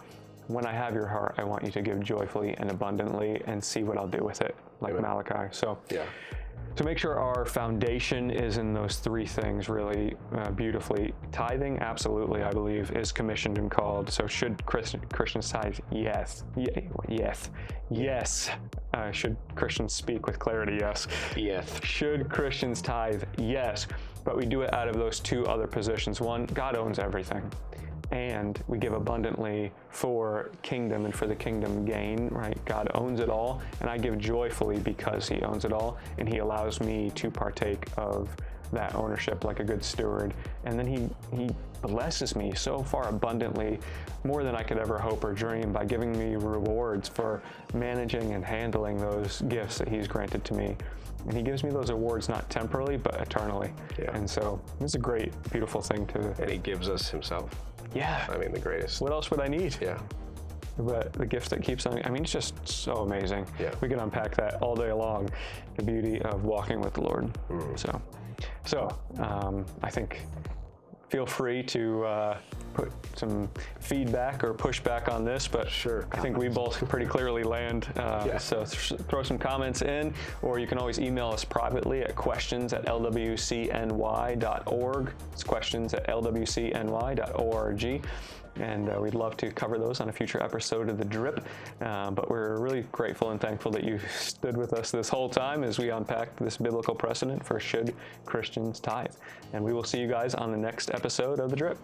When I have your heart, I want you to give joyfully and abundantly and see what I'll do with it, like Amen. Malachi. So yeah. To make sure our foundation is in those three things really beautifully. Tithing, absolutely, I believe, is commissioned and called. So should Christians tithe? Yes. Yes. Should Christians speak with clarity? Yes. Yes. Should Christians tithe? Yes. But we do it out of those two other positions. One, God owns everything. And we give abundantly for kingdom and for the kingdom gain, right? God owns it all, and I give joyfully because he owns it all, and he allows me to partake of that ownership like a good steward. And then he blesses me so far abundantly, more than I could ever hope or dream, by giving me rewards for managing and handling those gifts that he's granted to me. And he gives me those awards not temporally, but eternally. Yeah. And so it's a great, beautiful thing to... And he gives us himself. Yeah. I mean, the greatest. What else would I need? Yeah. But the gift that keeps on, I mean, it's just so amazing. Yeah. We can unpack that all day long, the beauty of walking with the Lord. So I think feel free to put some feedback or pushback on this, but sure. I think we both pretty clearly land. So throw some comments in, or you can always email us privately at questions@lwcny.org. It's questions@lwcny.org. And we'd love to cover those on a future episode of The Drip. But we're really grateful and thankful that you stood with us this whole time as we unpacked this biblical precedent for should Christians tithe. And we will see you guys on the next episode of The Drip.